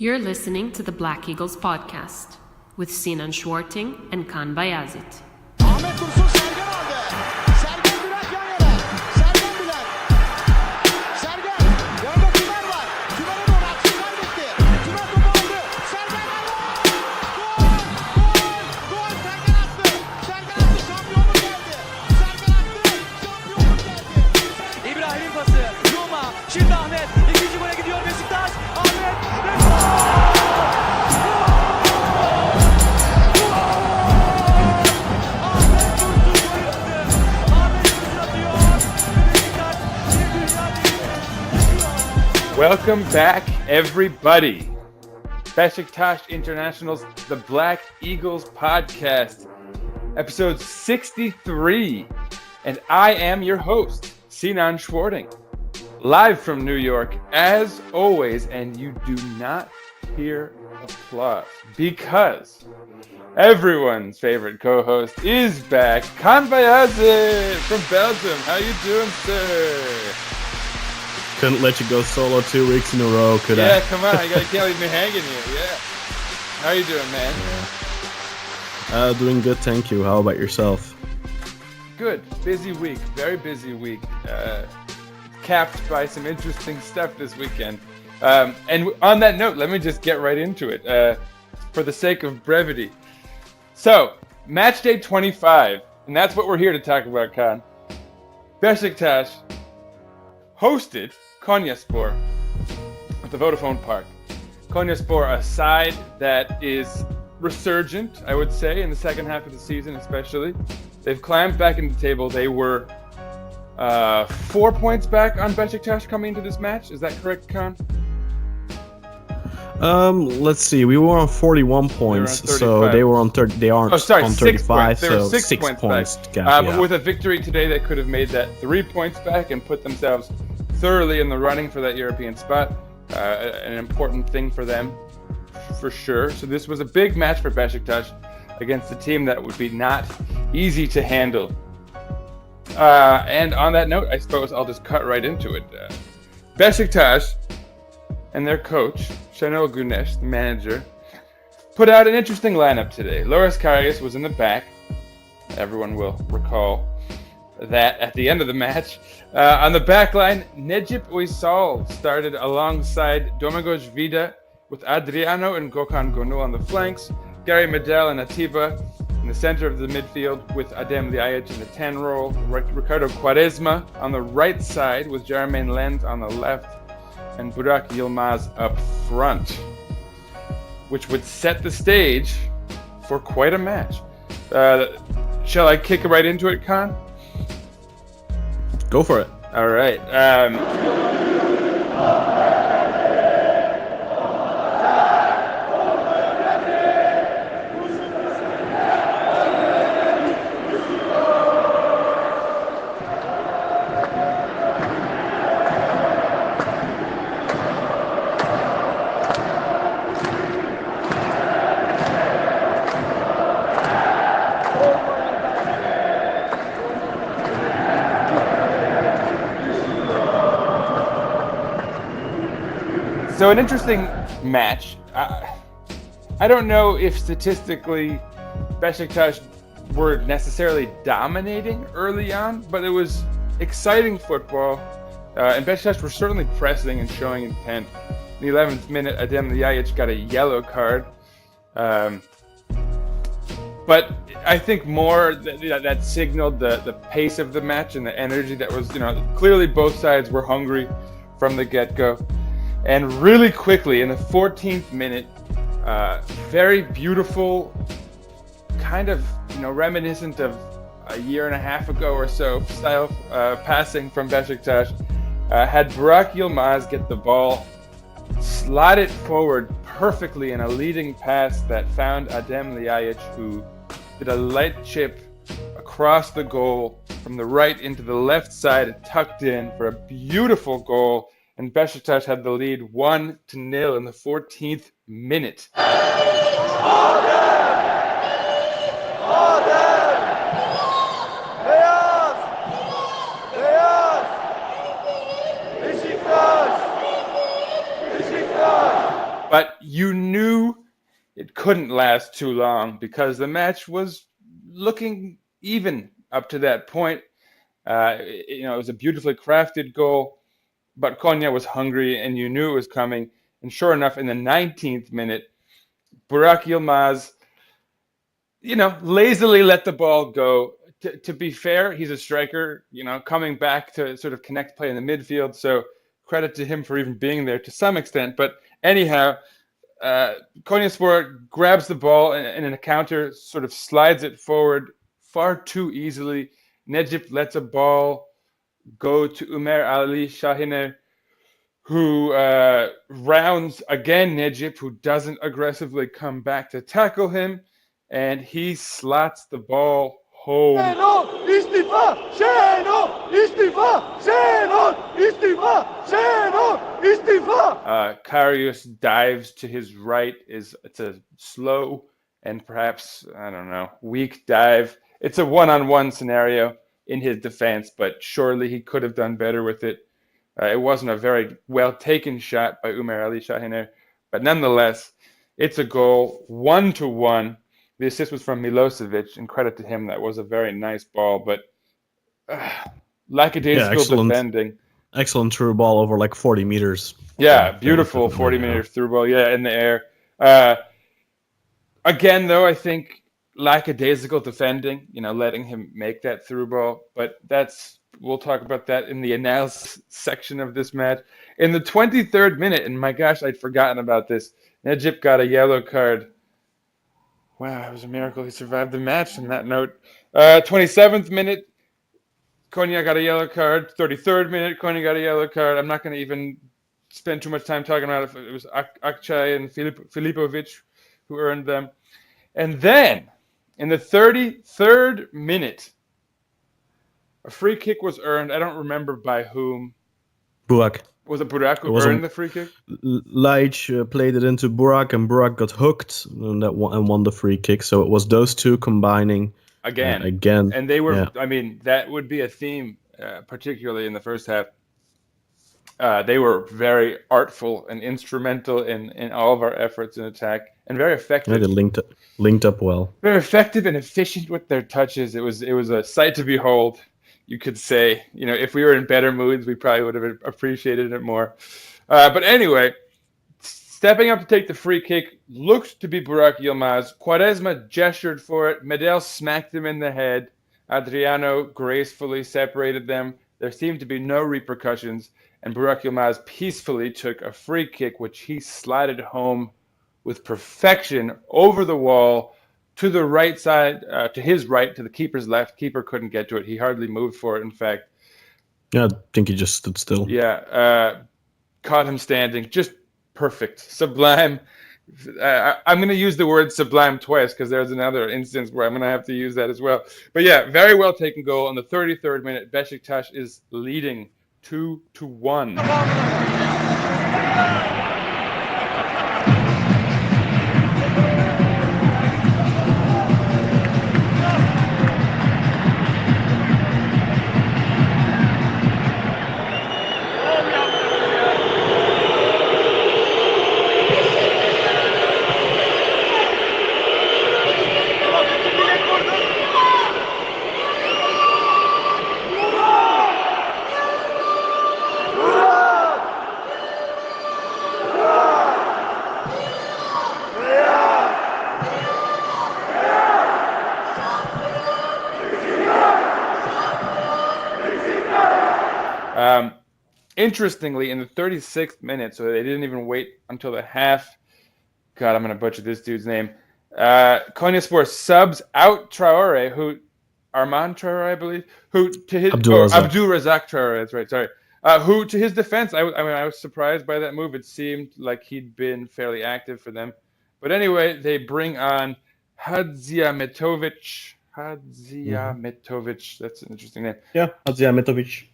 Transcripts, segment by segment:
You're listening to the Black Eagles podcast with Sinan Schwarting and Kaan Bayazit. Ahmet Dursun Sergen aldı. Sergen Bülent yan yana. Sergen Bülent. Sergen. Yanında Tümer var. Tümer'e doğru atıyor. Kaybetti. Tümer topu aldı. Sergen aldı. Gol! Gol! Gol! Sergen attı. Sergen attı. Şampiyonluk geldi. Sergen attı. Şampiyonluk geldi. İbrahim'in pası. Roma. Şimdi Ahmet. İkinci gole gidiyor Beşiktaş. Ahmet. Welcome back, everybody. Beşiktaş International's The Black Eagles podcast, episode 63. And I am your host, Sinan Schwarting, live from New York, as always. And you do not hear applause because everyone's favorite co-host is back, Kaan Bayazit from Belgium. How you doing, sir? Couldn't let you go solo 2 weeks in a row, could I? Yeah, come on. You can't leave me hanging here. Yeah. How you doing, man? Doing good, thank you. How about yourself? Good. Busy week. Very busy week. Capped by some interesting stuff this weekend. And on that note, let me just get right into it for the sake of brevity. So, match day 25, and that's what we're here to talk about, Kaan. Beşiktaş hosted Konyaspor at the Vodafone Park. Konyaspor, a side that is resurgent, I would say, in the second half of the season especially. They've climbed back into the table. They were 4 points back on Beşiktaş coming into this match. Is that correct, Kaan? Let's see. We were on 41 points, so they were on 30. They aren't on 35, They were so 6 points back. gap, But with a victory today, they could have made that 3 points back and put themselves thoroughly in the running for that European spot. An important thing for them, for sure. So this was a big match for Beşiktaş against a team that would be not easy to handle. And on that note, I suppose I'll just cut right into it. Beşiktaş and their coach, Şenol Güneş, the manager, put out an interesting lineup today. Karius was in the back. Everyone will recall that at the end of the match. On the back line, Necip Uysal started alongside Domagoj Vida with Adriano and Gökhan Gönül on the flanks, Gary Medel and Atiba in the center of the midfield with Adem Ljajic in the 10 role, Ricardo Quaresma on the right side with Jermaine Lens on the left, and Burak Yilmaz up front, which would set the stage for quite a match. Shall I kick right into it, Kaan? Go for it. All right. So an interesting match. I don't know if statistically Beşiktaş were necessarily dominating early on, but it was exciting football. And Beşiktaş were certainly pressing and showing intent. In the 11th minute, Adem Ljajic got a yellow card. But I think more that signaled the pace of the match and the energy that was, clearly both sides were hungry from the get-go. And really quickly, in the 14th minute, very beautiful, kind of, reminiscent of a year and a half ago or so style passing from Beşiktaş, had Burak Yilmaz get the ball, slot it forward perfectly in a leading pass that found Adem Ljajic, who did a light chip across the goal from the right into the left side, tucked in for a beautiful goal. And Beşiktaş had the lead 1-0 in the 14th minute. But you knew it couldn't last too long because the match was looking even up to that point. It was a beautifully crafted goal, but Konya was hungry and you knew it was coming. And sure enough, in the 19th minute, Burak Yilmaz, lazily let the ball go. To be fair, he's a striker, coming back to sort of connect play in the midfield. So credit to him for even being there to some extent. But anyhow, Konyaspor grabs the ball and in a counter sort of slides it forward far too easily. Necip lets a ball go to Ömer Ali Şahiner, who rounds again Necip, who doesn't aggressively come back to tackle him, and he slots the ball home. Şenol istifa! Şenol istifa! Şenol istifa! Şenol istifa! Karius dives to his right. It's a slow and perhaps, I don't know, weak dive. It's a one-on-one scenario in his defense, but surely he could have done better with it. It wasn't a very well-taken shot by Ömer Ali Şahiner, but nonetheless, it's a goal, 1-1. The assist was from Milosevic, and credit to him, that was a very nice ball, but lackadaisical defending. Excellent through ball over like 40 meters. Yeah, beautiful 40 meters through ball, in the air. Again, though, I think lackadaisical defending, letting him make that through ball, but we'll talk about that in the analysis section of this match. In the 23rd minute, and my gosh, I'd forgotten about this, Necip got a yellow card. Wow, it was a miracle he survived the match on that note. 27th minute, Konya got a yellow card. 33rd minute, Konya got a yellow card. I'm not going to even spend too much time talking about it. It was Akçay and Filipovic who earned them. And then, in the 33rd minute, a free kick was earned. I don't remember by whom. Burak. Was it Burak who earned the free kick? Laic played it into Burak, and Burak got hooked and won the free kick. So it was those two combining again. And they were, that would be a theme, particularly in the first half. They were very artful and instrumental in all of our efforts in attack, and very effective. Yeah, they linked up well. Very effective and efficient with their touches. It was a sight to behold. You could say, if we were in better moods, we probably would have appreciated it more. But anyway, stepping up to take the free kick looked to be Burak Yilmaz. Quaresma gestured for it. Medel smacked him in the head. Adriano gracefully separated them. There seemed to be no repercussions. And Burak Yilmaz peacefully took a free kick, which he slided home with perfection over the wall, to the right side, to his right, to the keeper's left. Keeper couldn't get to it. He hardly moved for it, in fact. Yeah, I think he just stood still. Yeah, caught him standing. Just perfect. Sublime. I'm going to use the word sublime twice because there's another instance where I'm going to have to use that as well. But yeah, very well taken goal. On the 33rd minute, Beşiktaş is leading 2-1. Interestingly, in the 36th minute, so they didn't even wait until the half. God, I'm going to butcher this dude's name. Konyaspor subs out Traore, Armand Traore, I believe, Abdul Razak Traore, that's right, sorry. Who, to his defense, I was surprised by that move. It seemed like he'd been fairly active for them. But anyway, they bring on Hadziametovic. That's an interesting name. Yeah, Hadziametovic.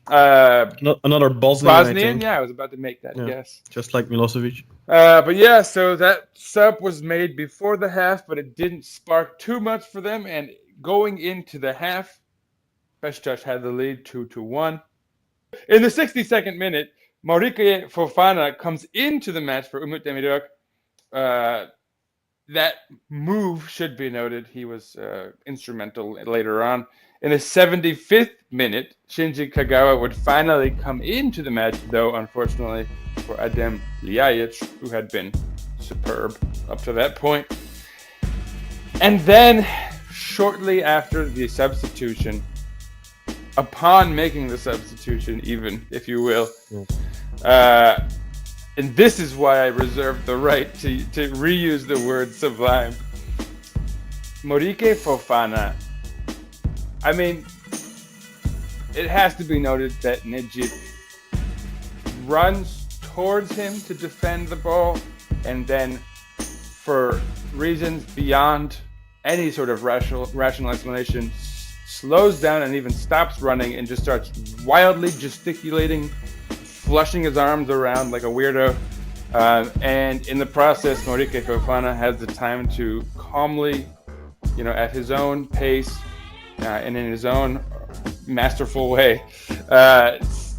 Another Bosnian. Yeah, I was about to make that guess. Just like Milosevic. But yeah, so that sub was made before the half, but it didn't spark too much for them. And going into the half, Beşiktaş had the lead 2-1. In the 62nd minute, Mauricio Fofana comes into the match for Umut Demirok. that move should be noted. He was instrumental later on. In the 75th minute, Shinji Kagawa would finally come into the match, though unfortunately for Adem Ljajic, who had been superb up to that point. And then, shortly after the substitution, upon making the substitution, even, if you will, and this is why I reserve the right to reuse the word sublime, Morike Fofana, I mean, it has to be noted that Najib runs towards him to defend the ball, and then for reasons beyond any sort of rational explanation, slows down and even stops running and just starts wildly gesticulating, flushing his arms around like a weirdo. And in the process, Morike Fofana has the time to calmly, at his own pace and in his own masterful way,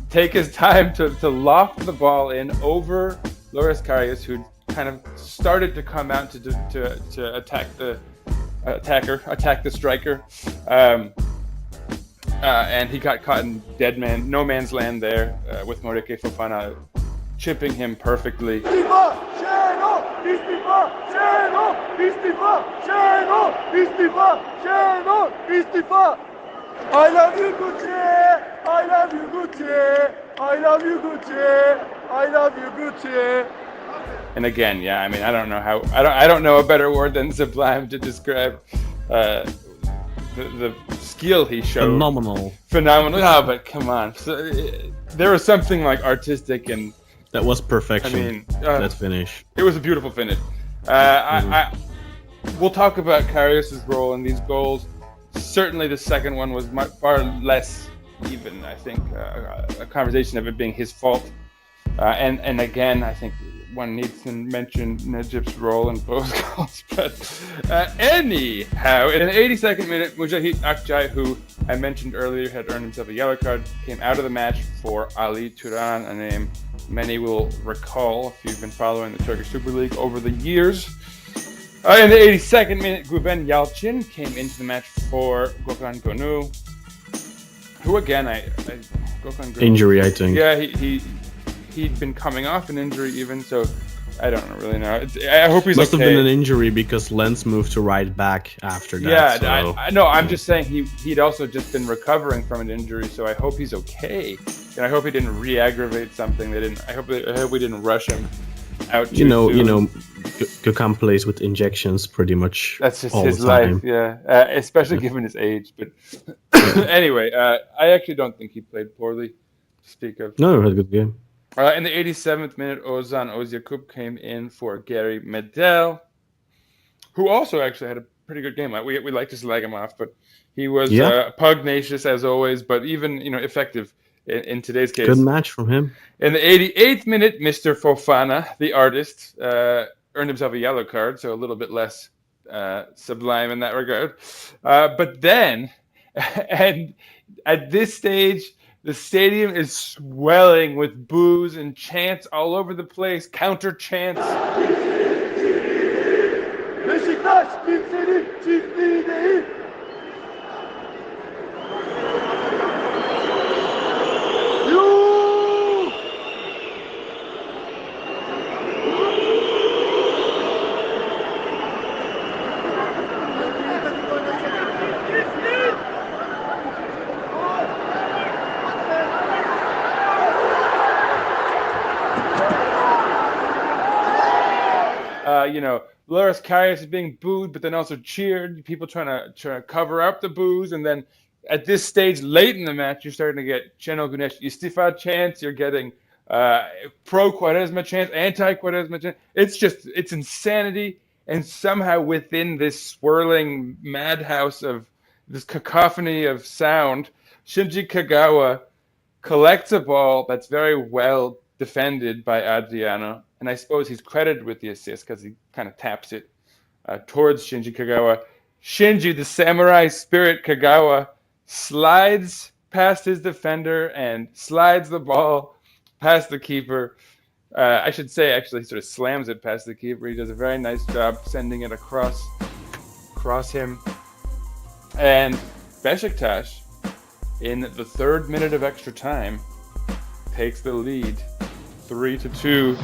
take his time to loft the ball in over Loris Karius, who kind of started to come out to attack the striker. And he got caught in no man's land there with Morike Fofana chipping him perfectly. I love you, Gucci. I love you, Gucci. I love you, Gucci. I love you, Gucci. And again, I mean, I don't know a better word than sublime to describe the skill he showed. Phenomenal. Oh, but come on. So, there was something like artistic and that was perfection. I mean, that finish. It was a beautiful finish. We'll talk about Karius' role in these goals. Certainly, the second one was far less even. I think a conversation of it being his fault. And again, I think one needs to mention Najib's role in both goals. But anyhow, in the 82nd minute, Mujahid Akjai, who I mentioned earlier had earned himself a yellow card, came out of the match for Ali Turan, a name many will recall if you've been following the Turkish Super League over the years. In the 82nd minute, Guven Yalçın came into the match for Gökhan Gönül, who again, Gökhan Gönül, injury, I think. Yeah, he'd been coming off an injury even, so I don't really know. I hope he's Must okay. have been an injury because Lens moved to right back after that. Yeah, so. I know. I'm just saying he'd also just been recovering from an injury, so I hope he's okay. And I hope he didn't re-aggravate something. I hope we didn't rush him out too soon. Gökhan plays with injections pretty much. That's just all his the time. life, yeah. Especially given his age. But anyway, I actually don't think he played poorly to speak of. No, he had a good game. In the 87th minute, Ozan Özyakup came in for Gary Medel, who also actually had a pretty good game. We like to slag him off, but he was pugnacious as always, but even effective in today's case. Good match from him. In the 88th minute, Mr. Fofana, the artist, earned himself a yellow card, so a little bit less sublime in that regard. But then, and at this stage, the stadium is swelling with boos and chants all over the place, counter chants. Beşiktaş kimsenin çiftliği değil. Loris Karius is being booed, but then also cheered. People trying to cover up the boos, and then at this stage, late in the match, you're starting to get Şenol Güneş istifa chants. You're getting pro Quaresma chants, anti Quaresma chants. It's insanity, and somehow within this swirling madhouse of this cacophony of sound, Shinji Kagawa collects a ball that's very well defended by Adriano. And I suppose he's credited with the assist because he kind of taps it towards Shinji Kagawa. Shinji, the samurai spirit Kagawa, slides past his defender and slides the ball past the keeper. I should say, actually, sort of slams it past the keeper. He does a very nice job sending it across him. And Beşiktaş, in the 3rd minute of extra time, takes the lead 3-2.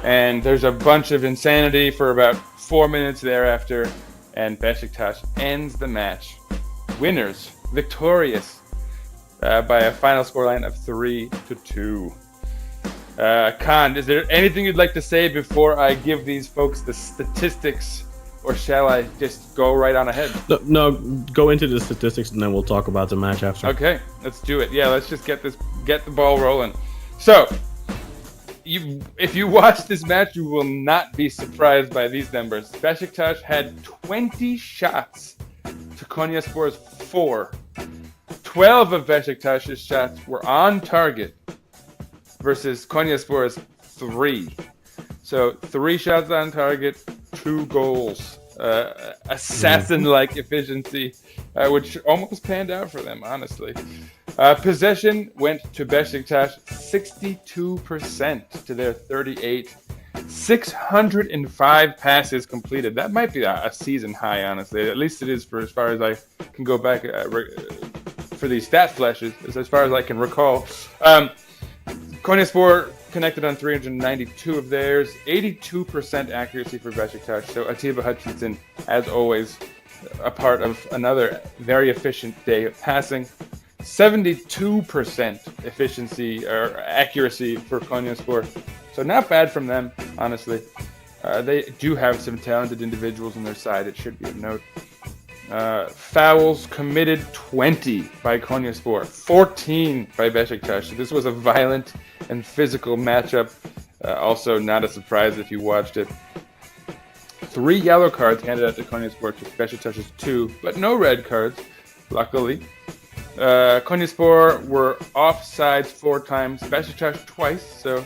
And there's a bunch of insanity for about 4 minutes thereafter, and Beşiktaş ends the match. Winners, victorious, by a final scoreline of 3-2. Kaan, is there anything you'd like to say before I give these folks the statistics, or shall I just go right on ahead? No, go into the statistics and then we'll talk about the match after. Okay, let's do it. Yeah, let's just get the ball rolling. So, if you watch this match, you will not be surprised by these numbers. Beşiktaş had 20 shots to Konyaspor's 4. 12 of Beşiktaş's shots were on target versus Konyaspor's 3. So 3 shots on target, 2 goals. Assassin-like efficiency, which almost panned out for them, honestly. Possession went to Beşiktaş 62% to their 38. 605 passes completed. That might be a season high, honestly. At least it is for as far as I can go back for these stat flashes, as far as I can recall. Konyaspor connected on 392 of theirs. 82% accuracy for Beşiktaş. So Atiba Hutchinson, as always, a part of another very efficient day of passing. 72% efficiency or accuracy for Konyaspor. So not bad from them, honestly. They do have some talented individuals on their side, it should be of note. Fouls committed 20 by Konyaspor, 14 by Beşiktaş. So this was a violent and physical matchup. Also not a surprise if you watched it. 3 yellow cards handed out to Konyaspor to Beşiktaş's 2, but no red cards, luckily. Konyaspor were offsides 4 times, Beşiktaş twice, so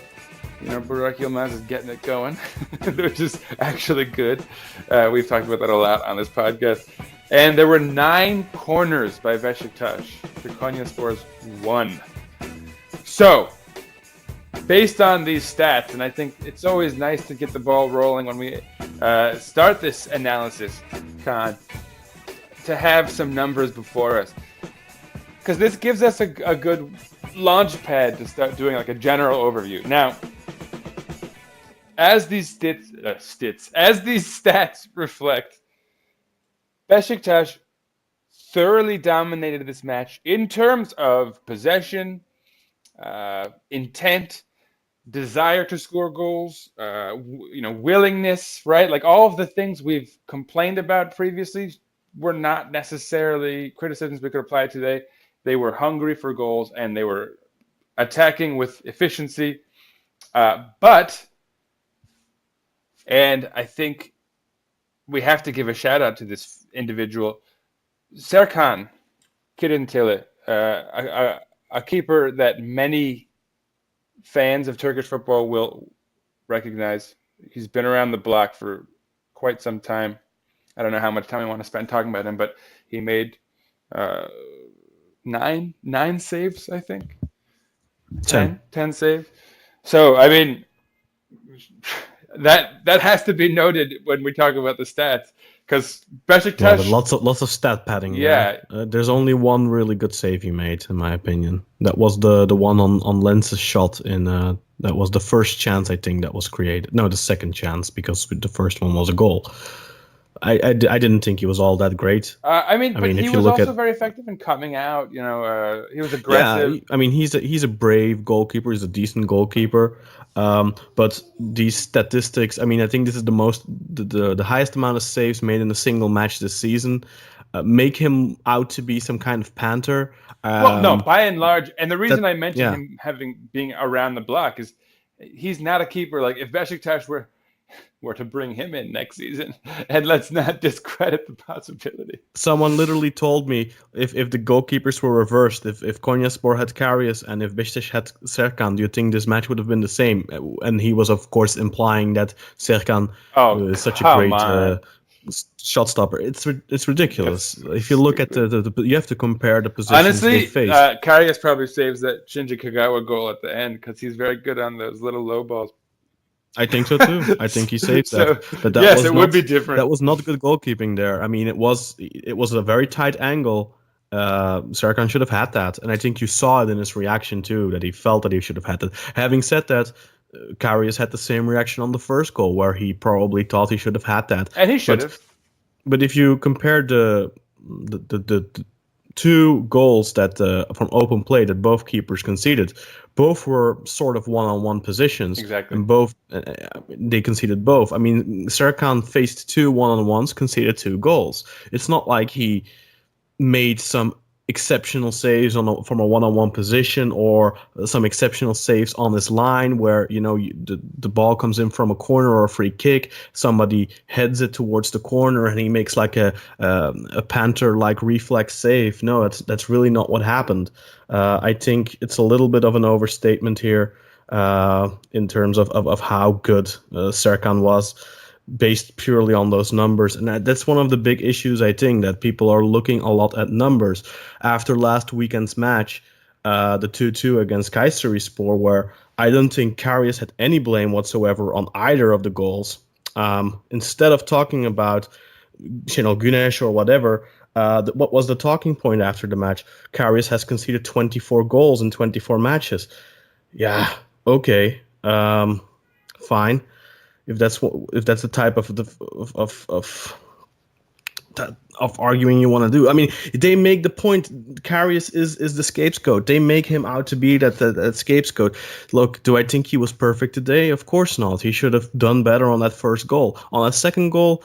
Burak Yilmaz is getting it going, which is actually good. We've talked about that a lot on this podcast. And there were 9 corners by Beşiktaş to Konyaspor's 1. So, based on these stats, and I think it's always nice to get the ball rolling when we start this analysis, Kaan, to have some numbers before us. Because this gives us a good launch pad to start doing like a general overview. Now, as these stats reflect, Beşiktaş thoroughly dominated this match in terms of possession, intent, desire to score goals, willingness, right? Like all of the things we've complained about previously were not necessarily criticisms we could apply today. They were hungry for goals and they were attacking with efficiency. And I think we have to give a shout out to this individual, Serkan Kirintili, a keeper that many fans of Turkish football will recognize. He's been around the block for quite some time. I don't know how much time I want to spend talking about him, but he made 9 saves, I think. 10 saves. So, I mean, that has to be noted when we talk about the stats, because Beşiktaş. Yeah, lots of stat padding. Yeah, there's only one really good save he made, in my opinion. That was the one on Lens's shot in. That was the first chance I think that was created. No, the second chance, because the first one was a goal. I didn't think he was all that great. But he was also very effective in coming out. He was aggressive. Yeah, I mean, he's a brave goalkeeper. He's a decent goalkeeper. But these statistics, I mean, I think this is the highest amount of saves made in a single match this season. make him out to be some kind of Panther. Well, no, by and large, and the reason I mentioned yeah. him being around the block is he's not a keeper. Like if Beşiktaş were to bring him in next season, and let's not discredit the possibility. Someone literally told me if the goalkeepers were reversed, if Konyaspor had Karius and if Beşiktaş had Serkan, do you think this match would have been the same? And he was, of course, implying that Serkan is such a great shot stopper. It's ridiculous. If you look at the you have to compare the positions honestly, they face. Karius probably saves that Shinji Kagawa goal at the end because he's very good on those little low balls. I think so too. I think he saved that. But that yes, was it would be different. That was not good goalkeeping there. I mean, it was a very tight angle. Serkan should have had that, and I think you saw it in his reaction too, that he felt that he should have had that. Having said that, Karius had the same reaction on the first goal, where he probably thought he should have had that, and he should have. But if you compare the two goals that from open play that both keepers conceded, both were sort of one-on-one positions. Exactly. And both they conceded both. I mean, Serkan faced 2 one-on-ones, conceded 2 goals. It's not like he made some exceptional saves from a one-on-one position or some exceptional saves on this line where the ball comes in from a corner or a free kick, somebody heads it towards the corner and he makes like a Panther-like reflex save. No, that's really not what happened. I think it's a little bit of an overstatement here in terms of how good Serkan was, based purely on those numbers. And that's one of the big issues, I think, that people are looking a lot at numbers. After last weekend's match, the 2-2 against Kayserispor, where I don't think Karius had any blame whatsoever on either of the goals. Instead of talking about Güneş or whatever, what was the talking point after the match? Karius has conceded 24 goals in 24 matches. Yeah, okay, fine. If that's the type of arguing you want to do. I mean, they make the point Karius is the scapegoat. They make him out to be that scapegoat. Look, do I think he was perfect today? Of course not. He should have done better on that first goal. On that second goal,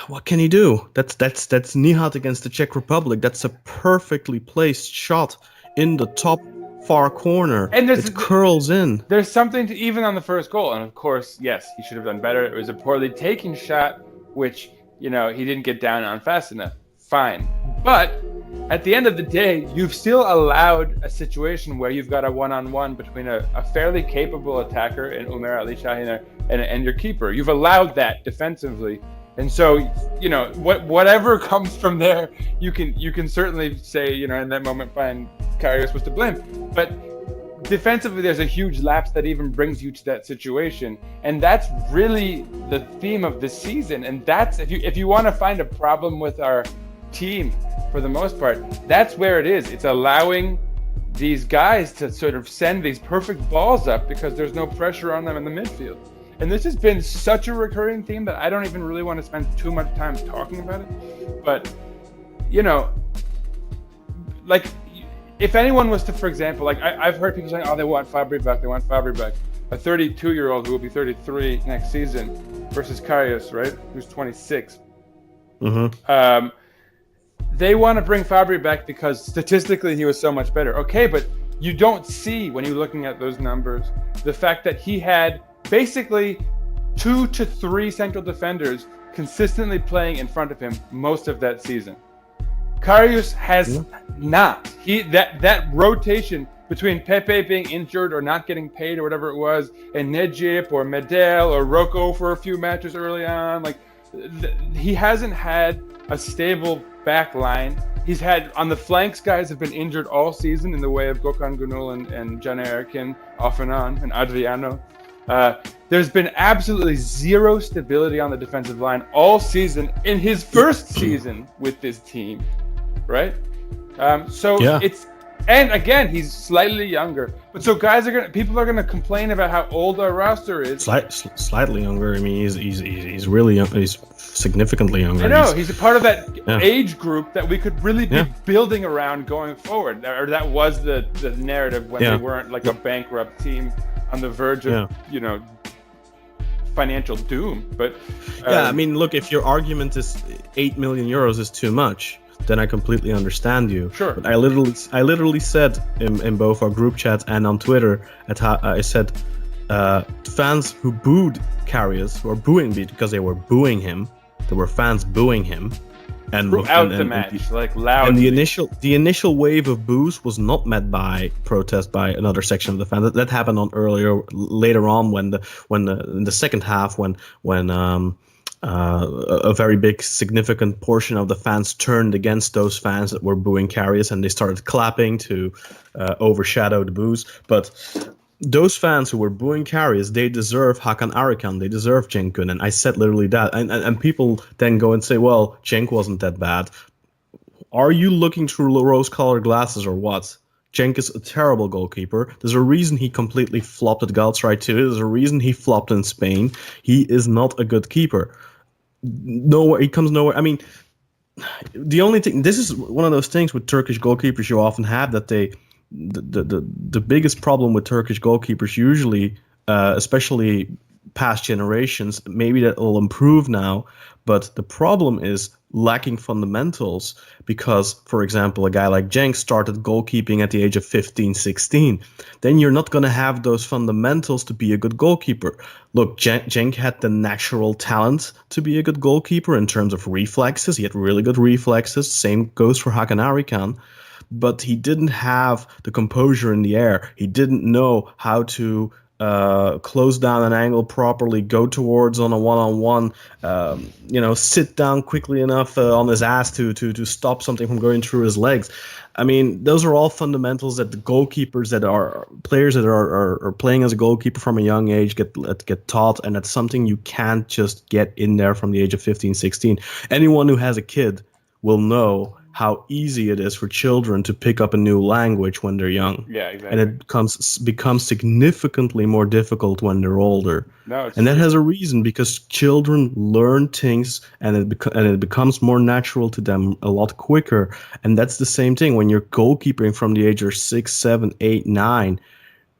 what can he do? That's Nihat against the Czech Republic. That's a perfectly placed shot in the top far corner, and it curls in. There's something to even on the first goal, and of course, yes, he should have done better. It was a poorly taken shot, which he didn't get down on fast enough. Fine, but at the end of the day, you've still allowed a situation where you've got a one-on-one between a fairly capable attacker in Umer Ali Şahin and your keeper. You've allowed that defensively. And so, whatever comes from there, you can certainly say, in that moment, fine, Karius was to blame. But defensively, there's a huge lapse that even brings you to that situation, and that's really the theme of this season. And that's if you want to find a problem with our team, for the most part, that's where it is. It's allowing these guys to sort of send these perfect balls up because there's no pressure on them in the midfield. And this has been such a recurring theme that I don't even really want to spend too much time talking about it. But, like, if anyone was to, for example, like I've heard people saying, they want Fabry back. A 32-year-old who will be 33 next season versus Karius, right, who's 26. Mm-hmm. They want to bring Fabry back because statistically he was so much better. Okay, but you don't see, when you're looking at those numbers, the fact that he had basically 2 to 3 central defenders consistently playing in front of him most of that season. Karius has not. That rotation between Pepe being injured or not getting paid or whatever it was, and Necip or Medel or Rocco for a few matches early on, he hasn't had a stable back line. He's had, on the flanks, guys have been injured all season in the way of Gökhan Gönül and Caner Erkin off and on, and Adriano. There's been absolutely zero stability on the defensive line all season in his first season with this team, right? It's, and again, he's slightly younger, but so people are gonna complain about how old our roster is. Slightly younger. I mean, he's really young. He's significantly younger. I know he's a part of that age group that we could really be building around going forward. Or that was the narrative when they weren't like a bankrupt team on the verge of financial doom. But I mean, look, if your argument is 8 million euros is too much, then I completely understand you. Sure. But I literally said in both our group chats and on Twitter, I said fans who booed Karius, who are booing me because they were booing him. There were fans booing him. And throughout the match, like loud. And the initial wave of boos was not met by protest by another section of the fans. That happened later on when in the second half when a very big significant portion of the fans turned against those fans that were booing Karius, and they started clapping to overshadow the boos. But those fans who were booing Karius, they deserve Hakan Arikan, they deserve Cenk Gün, and I said literally that. And people then go and say, well, Cenk wasn't that bad. Are you looking through rose-colored glasses or what? Cenk is a terrible goalkeeper. There's a reason he completely flopped at Galatasaray too. There's a reason he flopped in Spain. He is not a good keeper. He comes nowhere. I mean, the only thing, this is one of those things with Turkish goalkeepers you often have, that the biggest problem with Turkish goalkeepers usually, especially past generations, maybe that will improve now, but the problem is lacking fundamentals because, for example, a guy like Cenk started goalkeeping at the age of 15, 16. Then you're not going to have those fundamentals to be a good goalkeeper. Look, Cenk had the natural talent to be a good goalkeeper in terms of reflexes. He had really good reflexes. Same goes for Hakan Arikan. But he didn't have the composure in the air. He didn't know how to close down an angle properly, go towards on a one-on-one, sit down quickly enough on his ass to stop something from going through his legs. I mean, those are all fundamentals that the goalkeepers that are players that are playing as a goalkeeper from a young age get taught, and that's something you can't just get in there from the age of 15, 16. Anyone who has a kid will know how easy it is for children to pick up a new language when they're young. Yeah, exactly. And it becomes significantly more difficult when they're older. And that has a reason, because children learn things and it becomes more natural to them a lot quicker. And that's the same thing when you're goalkeeping from the age of 6, 7, 8, 9.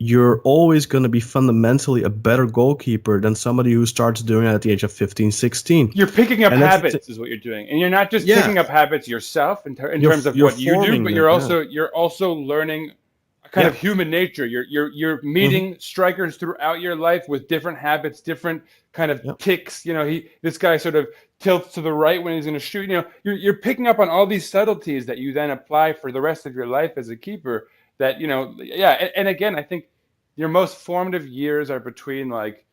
You're always going to be fundamentally a better goalkeeper than somebody who starts doing it at the age of 15, 16. You're picking up habits is what you're doing. And you're not just picking up habits yourself in terms of what you do, but you're also learning a kind of human nature. You're meeting strikers throughout your life with different habits, different kind of ticks. This guy sort of tilts to the right when he's going to shoot. You're picking up on all these subtleties that you then apply for the rest of your life as a keeper. That, and again, I think your most formative years are between like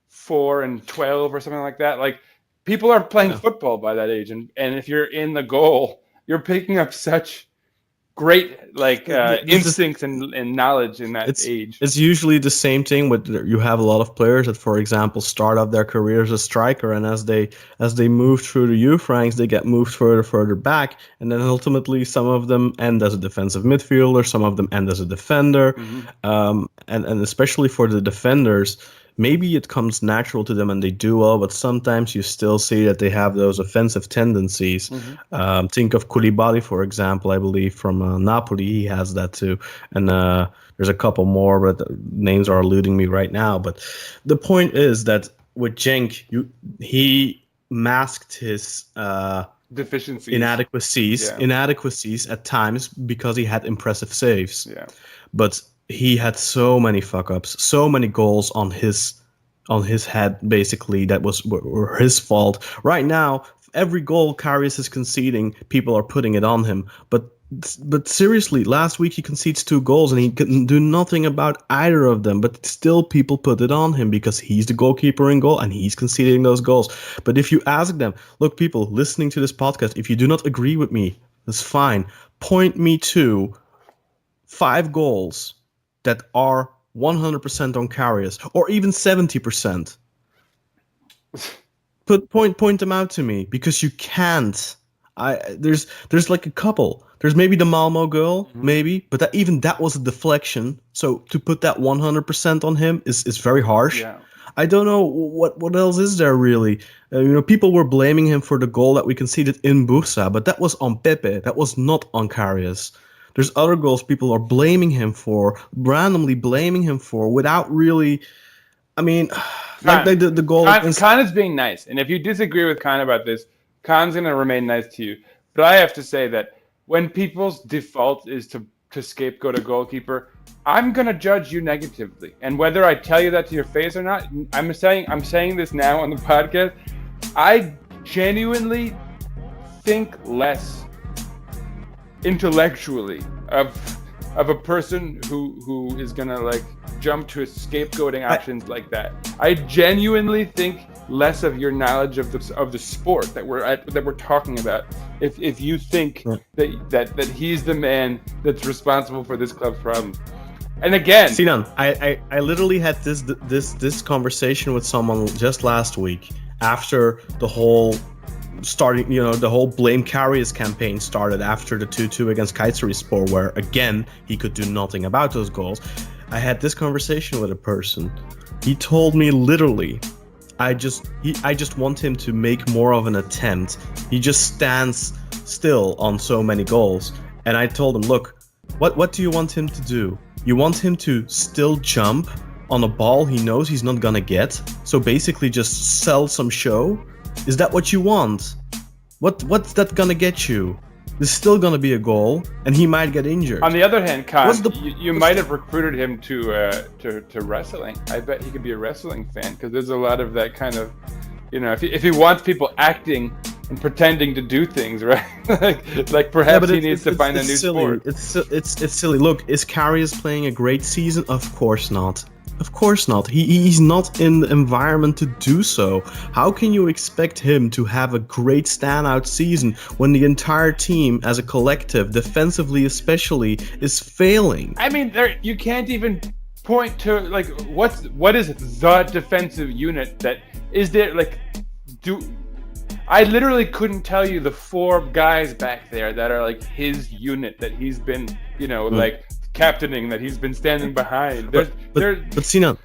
4 and 12 or something like that. Like, people are playing football by that age, and if you're in the goal, you're picking up such great instincts and knowledge in that age. It's usually the same thing with, you have a lot of players that, for example, start off their career as a striker, and as they move through the youth ranks, they get moved further back, and then ultimately some of them end as a defensive midfielder, some of them end as a defender, and especially for the defenders, maybe it comes natural to them and they do well, but sometimes you still see that they have those offensive tendencies. Think of Koulibaly, for example. I believe from Napoli, he has that too. And there's a couple more, but the names are eluding me right now. But the point is that with Cenk, he masked his deficiencies, inadequacies at times because he had impressive saves. But he had so many fuck-ups, so many goals on his head, basically, that were his fault. Right now, every goal Karius is conceding, people are putting it on him. But seriously, last week he concedes 2 goals and he couldn't do nothing about either of them. But still, people put it on him because he's the goalkeeper in goal and he's conceding those goals. But if you ask them, look, people listening to this podcast, if you do not agree with me, that's fine. Point me to 5 goals that are 100% on Karius, or even 70%. Point them out to me, because you can't. There's like a couple. There's maybe the Malmo goal, maybe, but that was a deflection. So to put that 100% on him is very harsh. Yeah. I don't know what else is there really. People were blaming him for the goal that we conceded in Bursa, but that was on Pepe. That was not on Karius. There's other goals people are randomly blaming him for, without really. I mean, like the goal. Kaan is being nice, and if you disagree with Kaan about this, Kaan's going to remain nice to you. But I have to say that when people's default is to scapegoat a goalkeeper, I'm gonna judge you negatively. And whether I tell you that to your face or not, I'm saying this now on the podcast. I genuinely think less intellectually of a person who is gonna like jump to scapegoating actions like that. I genuinely think less of your knowledge of the sport that we're talking about. If you think that he's the man that's responsible for this club's problem. And again, Sinan, I literally had this conversation with someone just last week after the whole the whole blame Karius campaign started after the 2-2 against Kayserispor, where again he could do nothing about those goals. I had this conversation with a person. He told me literally, I just want him to make more of an attempt. He just stands still on so many goals. And I told him, look, what do you want him to do? You want him to still jump on a ball he knows he's not gonna get? So basically just sell some show? Is that what you want? What's that gonna get you? There's still gonna be a goal, and he might get injured. On the other hand, Kaan, you might have recruited him to wrestling. I bet he could be a wrestling fan, because there's a lot of that kind of, if he wants people acting and pretending to do things, right? like perhaps he needs to find a new sport. It's silly. Look, is Karius playing a great season? Of course not. Of course not. He's not in the environment to do so. How can you expect him to have a great standout season when the entire team, as a collective, defensively especially, is failing? I mean, you can't even point to like what is the defensive unit that is there? Like, I literally couldn't tell you the 4 guys back there that are like his unit that he's been, like captaining, that he's been standing behind. But Sinan,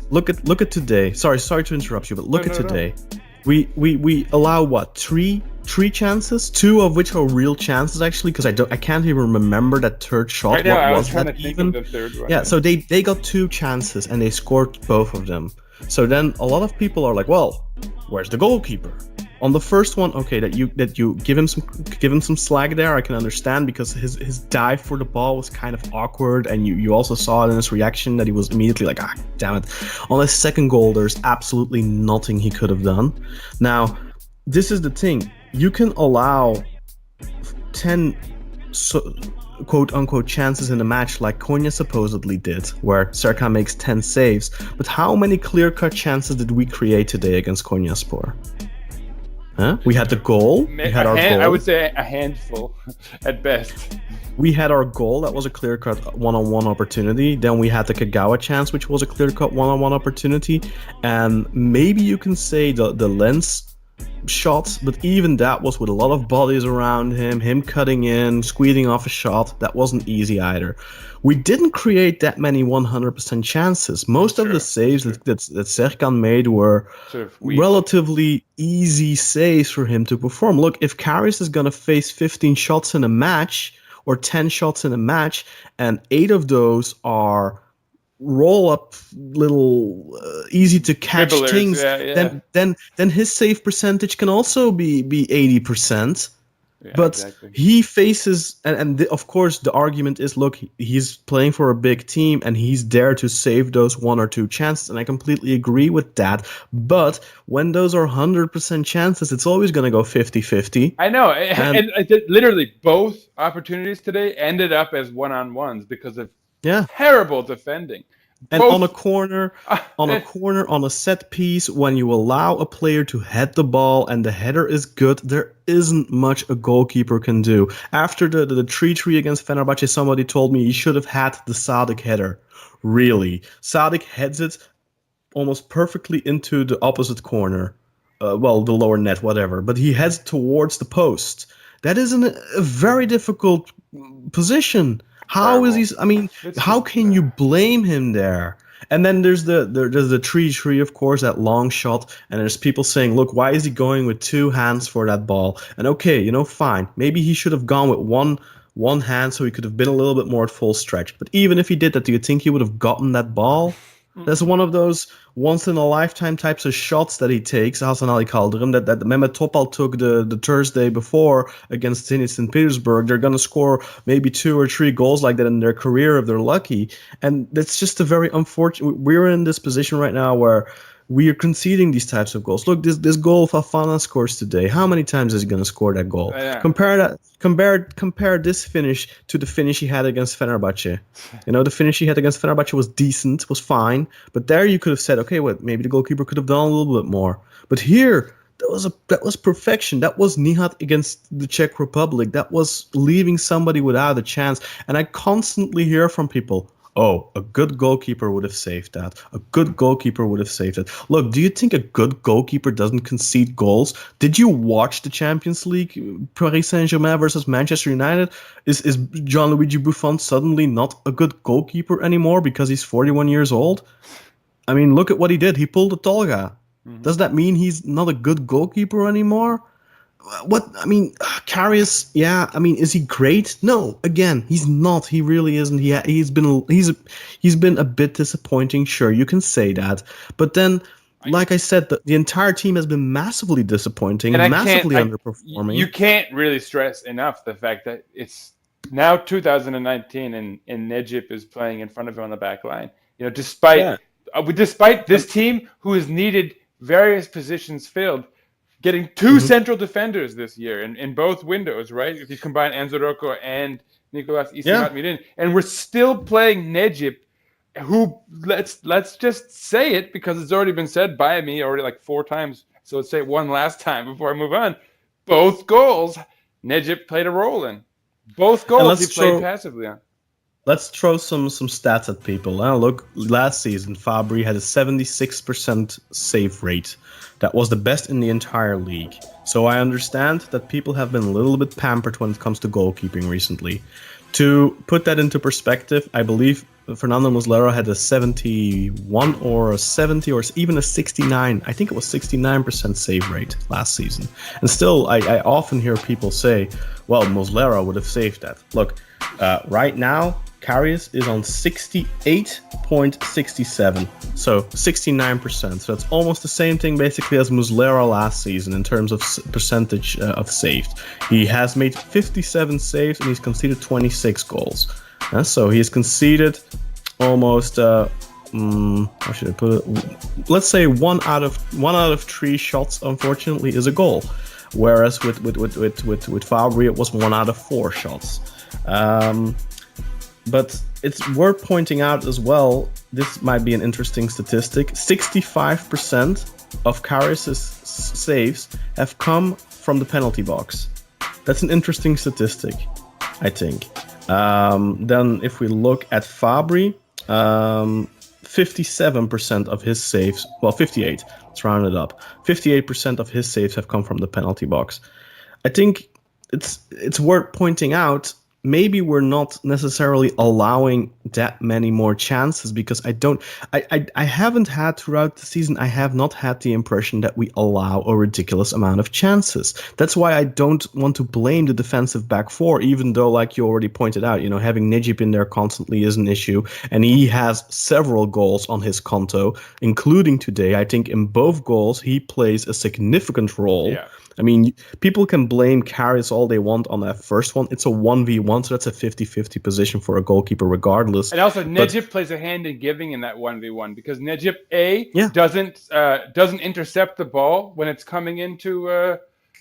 look at today. Sorry to interrupt you, but look at today. No. We allow what, three chances, 2 of which are real chances actually, because I can't even remember that third shot. Right now, what I was trying that to think even? of the third one. Yeah, so they got 2 chances and they scored both of them. So then a lot of people are like, well, where's the goalkeeper? On the first one, okay, that you give him some slack there, I can understand, because his dive for the ball was kind of awkward, and you also saw it in his reaction that he was immediately like, damn it. On his second goal, there's absolutely nothing he could have done. Now, this is the thing. You can allow 10 quote-unquote chances in a match like Konya supposedly did, where Serkan makes 10 saves, but how many clear-cut chances did we create today against Konyaspor? Huh? We had the goal. We had our goal. I would say a handful at best. We had our goal. That was a clear-cut one-on-one opportunity. Then we had the Kagawa chance, which was a clear-cut one-on-one opportunity. And maybe you can say the Lens shot, but even that was with a lot of bodies around him cutting in, squeezing off a shot. That wasn't easy either. We didn't create that many 100% chances. Most of the saves that Serkan made were relatively easy saves for him to perform. Look, if Karius is going to face 15 shots in a match or 10 shots in a match, and 8 of those are roll-up little easy to catch dribblers, things, then his save percentage can also be 80%. Yeah, but exactly. He faces, of course the argument is, look, he's playing for a big team and he's there to save those 1 or 2 chances, and I completely agree with that. But when those are 100% chances, it's always going to go 50-50. I know, and literally both opportunities today ended up as one-on-ones because of terrible defending. And on a corner, on a set piece, when you allow a player to head the ball and the header is good, there isn't much a goalkeeper can do. After the 3-3 against Fenerbahce, somebody told me he should have had the Sadik header. Really. Sadik heads it almost perfectly into the opposite corner. The lower net, whatever. But he heads towards the post. That is a very difficult position. How is he? I mean, how can you blame him there? And then there's the 3-3, of course, that long shot, and there's people saying, look, why is he going with 2 hands for that ball? And okay, fine. Maybe he should have gone with one hand so he could have been a little bit more at full stretch. But even if he did that, do you think he would have gotten that ball? That's one of those once-in-a-lifetime types of shots that he takes, Hasan Ali Kaldırım, that Mehmet Topal took the Thursday before against Zenit St. Petersburg. They're going to score maybe 2 or 3 goals like that in their career if they're lucky. And that's just a very unfortunate... We're in this position right now where we are conceding these types of goals. Look, this goal Fafana scores today. How many times is he going to score that goal? Yeah. Compare this finish to the finish he had against Fenerbahce. The finish he had against Fenerbahce was decent, was fine, but there you could have said, okay, well, maybe the goalkeeper could have done a little bit more. But here, that was perfection. That was Nihat against the Czech Republic. That was leaving somebody without a chance. And I constantly hear from people, oh, a good goalkeeper would have saved that. A good goalkeeper would have saved it. Look, do you think a good goalkeeper doesn't concede goals? Did you watch the Champions League, Paris Saint-Germain versus Manchester United? Is Gianluigi Buffon suddenly not a good goalkeeper anymore because he's 41 years old? I mean, look at what he did. He pulled a Tolga. Mm-hmm. Does that mean he's not a good goalkeeper anymore? Karius, yeah. Is he great? No. Again, he's not. He really isn't. He's been a bit disappointing. Sure, you can say that. But then, like I said, the entire team has been massively disappointing, and massively underperforming. You can't really stress enough the fact that it's now 2019, and Necip is playing in front of him on the back line. Despite this team who has needed various positions filled. Getting 2 central defenders this year in both windows, right? If you combine Enzo Rocco and Nicolas Isimat-Mirin. And we're still playing Necip, who, let's just say it, because it's already been said by me already like 4 times. So let's say it one last time before I move on. Both goals, Necip played a role in. Both goals he played passively on. Let's throw some stats at people. Look, last season, Fabri had a 76% save rate. That was the best in the entire league. So I understand that people have been a little bit pampered when it comes to goalkeeping recently. To put that into perspective, I believe Fernando Muslera had a 71 or a 70 or even a 69. I think it was 69% save rate last season. And still, I often hear people say, well, Muslera would have saved that. Look, right now, Karius is on 68.67, so 69%. So that's almost the same thing basically as Muslera last season in terms of percentage of saved. He has made 57 saves and he's conceded 26 goals. So he has conceded almost, how should I put it? Let's say 1 out of 3 shots, unfortunately, is a goal. Whereas with Fabri, it was 1 out of 4 shots. But it's worth pointing out as well, this might be an interesting statistic, 65% of Karius' saves have come from the penalty box. That's an interesting statistic, I think. Then if we look at Fabri, 57% of his saves, 58, let's round it up, 58% of his saves have come from the penalty box. I think it's worth pointing out, maybe we're not necessarily allowing that many more chances because I haven't had throughout the season, I have not had the impression that we allow a ridiculous amount of chances. That's why I don't want to blame the defensive back four, even though, like you already pointed out, having Necip in there constantly is an issue. And he has several goals on his konto, including today. I think in both goals, he plays a significant role. Yeah. I mean, people can blame Karius all they want on that first one. It's a 1v1, so that's a 50-50 position for a goalkeeper regardless. And also, Necip plays a hand in giving in that 1v1 because Necip, doesn't intercept the ball when it's coming into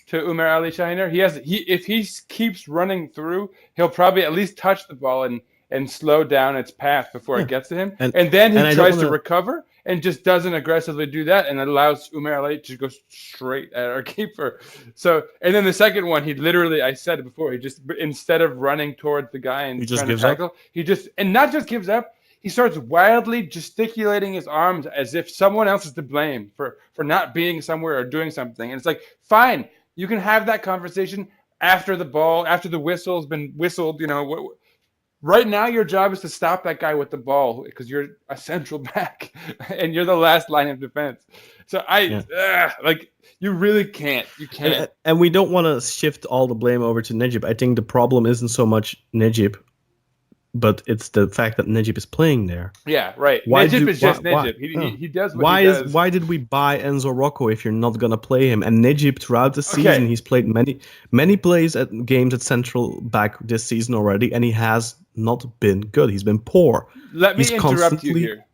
to Ömer Ali Şahiner. If he keeps running through, he'll probably at least touch the ball and slow down its path before it gets to him. And then he tries to recover and just doesn't aggressively do that and allows Ömer Ali to go straight at our keeper. So, and then the second one, he literally, I said it before, he just, instead of running towards the guy and trying to tackle, not just gives up, he starts wildly gesticulating his arms as if someone else is to blame for not being somewhere or doing something. And it's like, fine, you can have that conversation after the whistle's been whistled, Right now, your job is to stop that guy with the ball because you're a central back and you're the last line of defense. So you really can't. You can't. And we don't want to shift all the blame over to Necip. I think the problem isn't so much Necip. but it's the fact that Necip is playing there. Yeah, right. Why Necip do- is just why- Necip. He does what Why he does. why did we buy Enzo Rocco if you're not gonna play him? And Necip throughout the season, he's played many plays at games at central back this season already, and he has not been good. He's been poor. Let me He's interrupt you constantly here.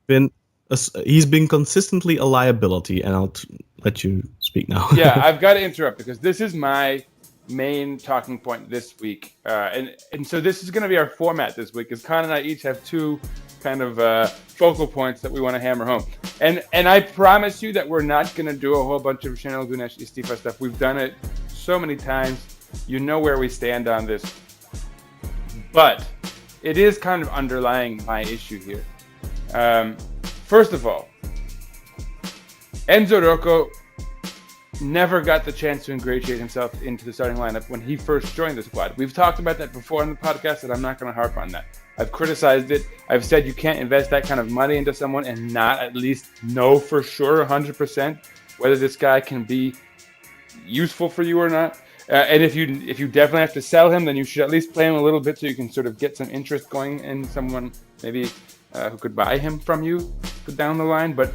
He's been consistently a liability, and I'll let you speak now. Yeah, I've got to interrupt because this is my main talking point this week, and so this is going to be our format this week. Because Kaan and I each have two kind of focal points that we want to hammer home, and I promise you that we're not going to do a whole bunch of Chanel Gunesh Istifa stuff. We've done it so many times. You know where we stand on this, but it is kind of underlying my issue here. First of all, Enzo Rocco never got the chance to ingratiate himself into the starting lineup when he first joined the squad. We've talked about that before on the podcast, and I'm not going to harp on that. I've criticized it. I've said you can't invest that kind of money into someone and not at least know for sure 100% whether this guy can be useful for you or not. And if you definitely have to sell him, then you should at least play him a little bit so you can sort of get some interest going in someone maybe who could buy him from you down the line. But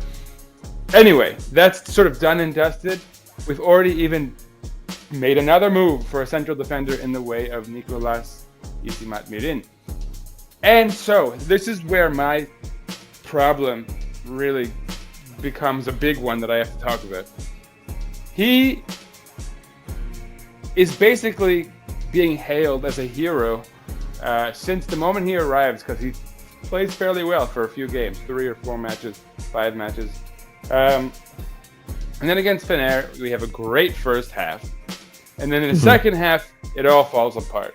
anyway, that's sort of done and dusted. We've already even made another move for a central defender in the way of Nicolas Isimat-Mirin. And so this is where my problem really becomes a big one that I have to talk about. He is basically being hailed as a hero since the moment he arrives, because he plays fairly well for a few games, 3 or 4 matches, 5 matches. And then against Fener, we have a great first half. And then in the second half, it all falls apart.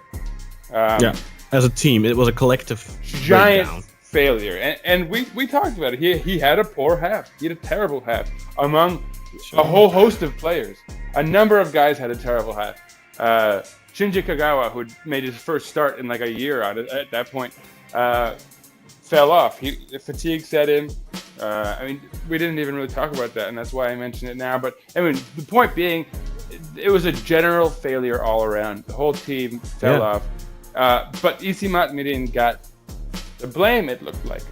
As a team, it was a collective giant breakdown. failure. And we talked about it. He had a poor half. He had a terrible half among a whole host of players. A number of guys had a terrible half. Shinji Kagawa, who made his first start in like a year at that point, fell off. Fatigue set in. I mean, we didn't even really talk about that, and that's why I mentioned it now. But I mean, the point being, it was a general failure all around. The whole team fell off. But Isimat-Mirin got the blame, it looked like.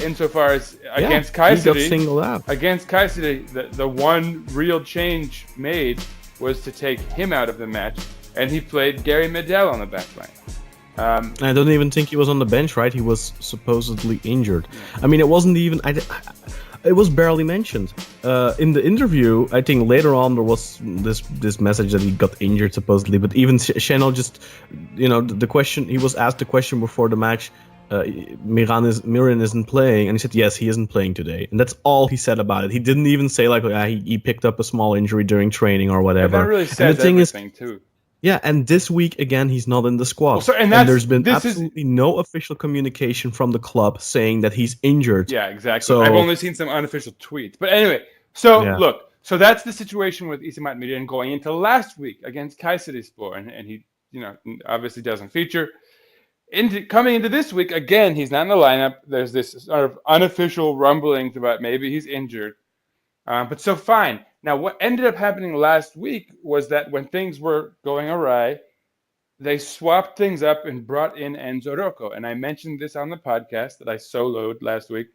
Insofar as against Kayseri, he got singled out. Against Kayseri, the one real change made was to take him out of the match, and he played Gary Medel on the back line. I don't even think he was on the bench, right? He was supposedly injured. I mean, it wasn't even... it was barely mentioned. In the interview, I think later on there was this message that he got injured, supposedly. But even Chanel just... the question... He was asked the question before the match, Mirin isn't playing, and he said, yes, he isn't playing today. And that's all he said about it. He didn't even say, like, he picked up a small injury during training or whatever. That really says everything, too. Yeah, and this week, again, he's not in the squad. Well, and there's been absolutely no official communication from the club saying that he's injured. Yeah, exactly. So, I've only seen some unofficial tweets. But anyway, look, so that's the situation with Isimat-Mirin going into last week against Kayserispor, and he, obviously doesn't feature. Coming into this week, again, he's not in the lineup. There's this sort of unofficial rumblings about maybe he's injured. But so fine. Now, what ended up happening last week was that when things were going awry, they swapped things up and brought in Enzo Rocco. And I mentioned this on the podcast that I soloed last week.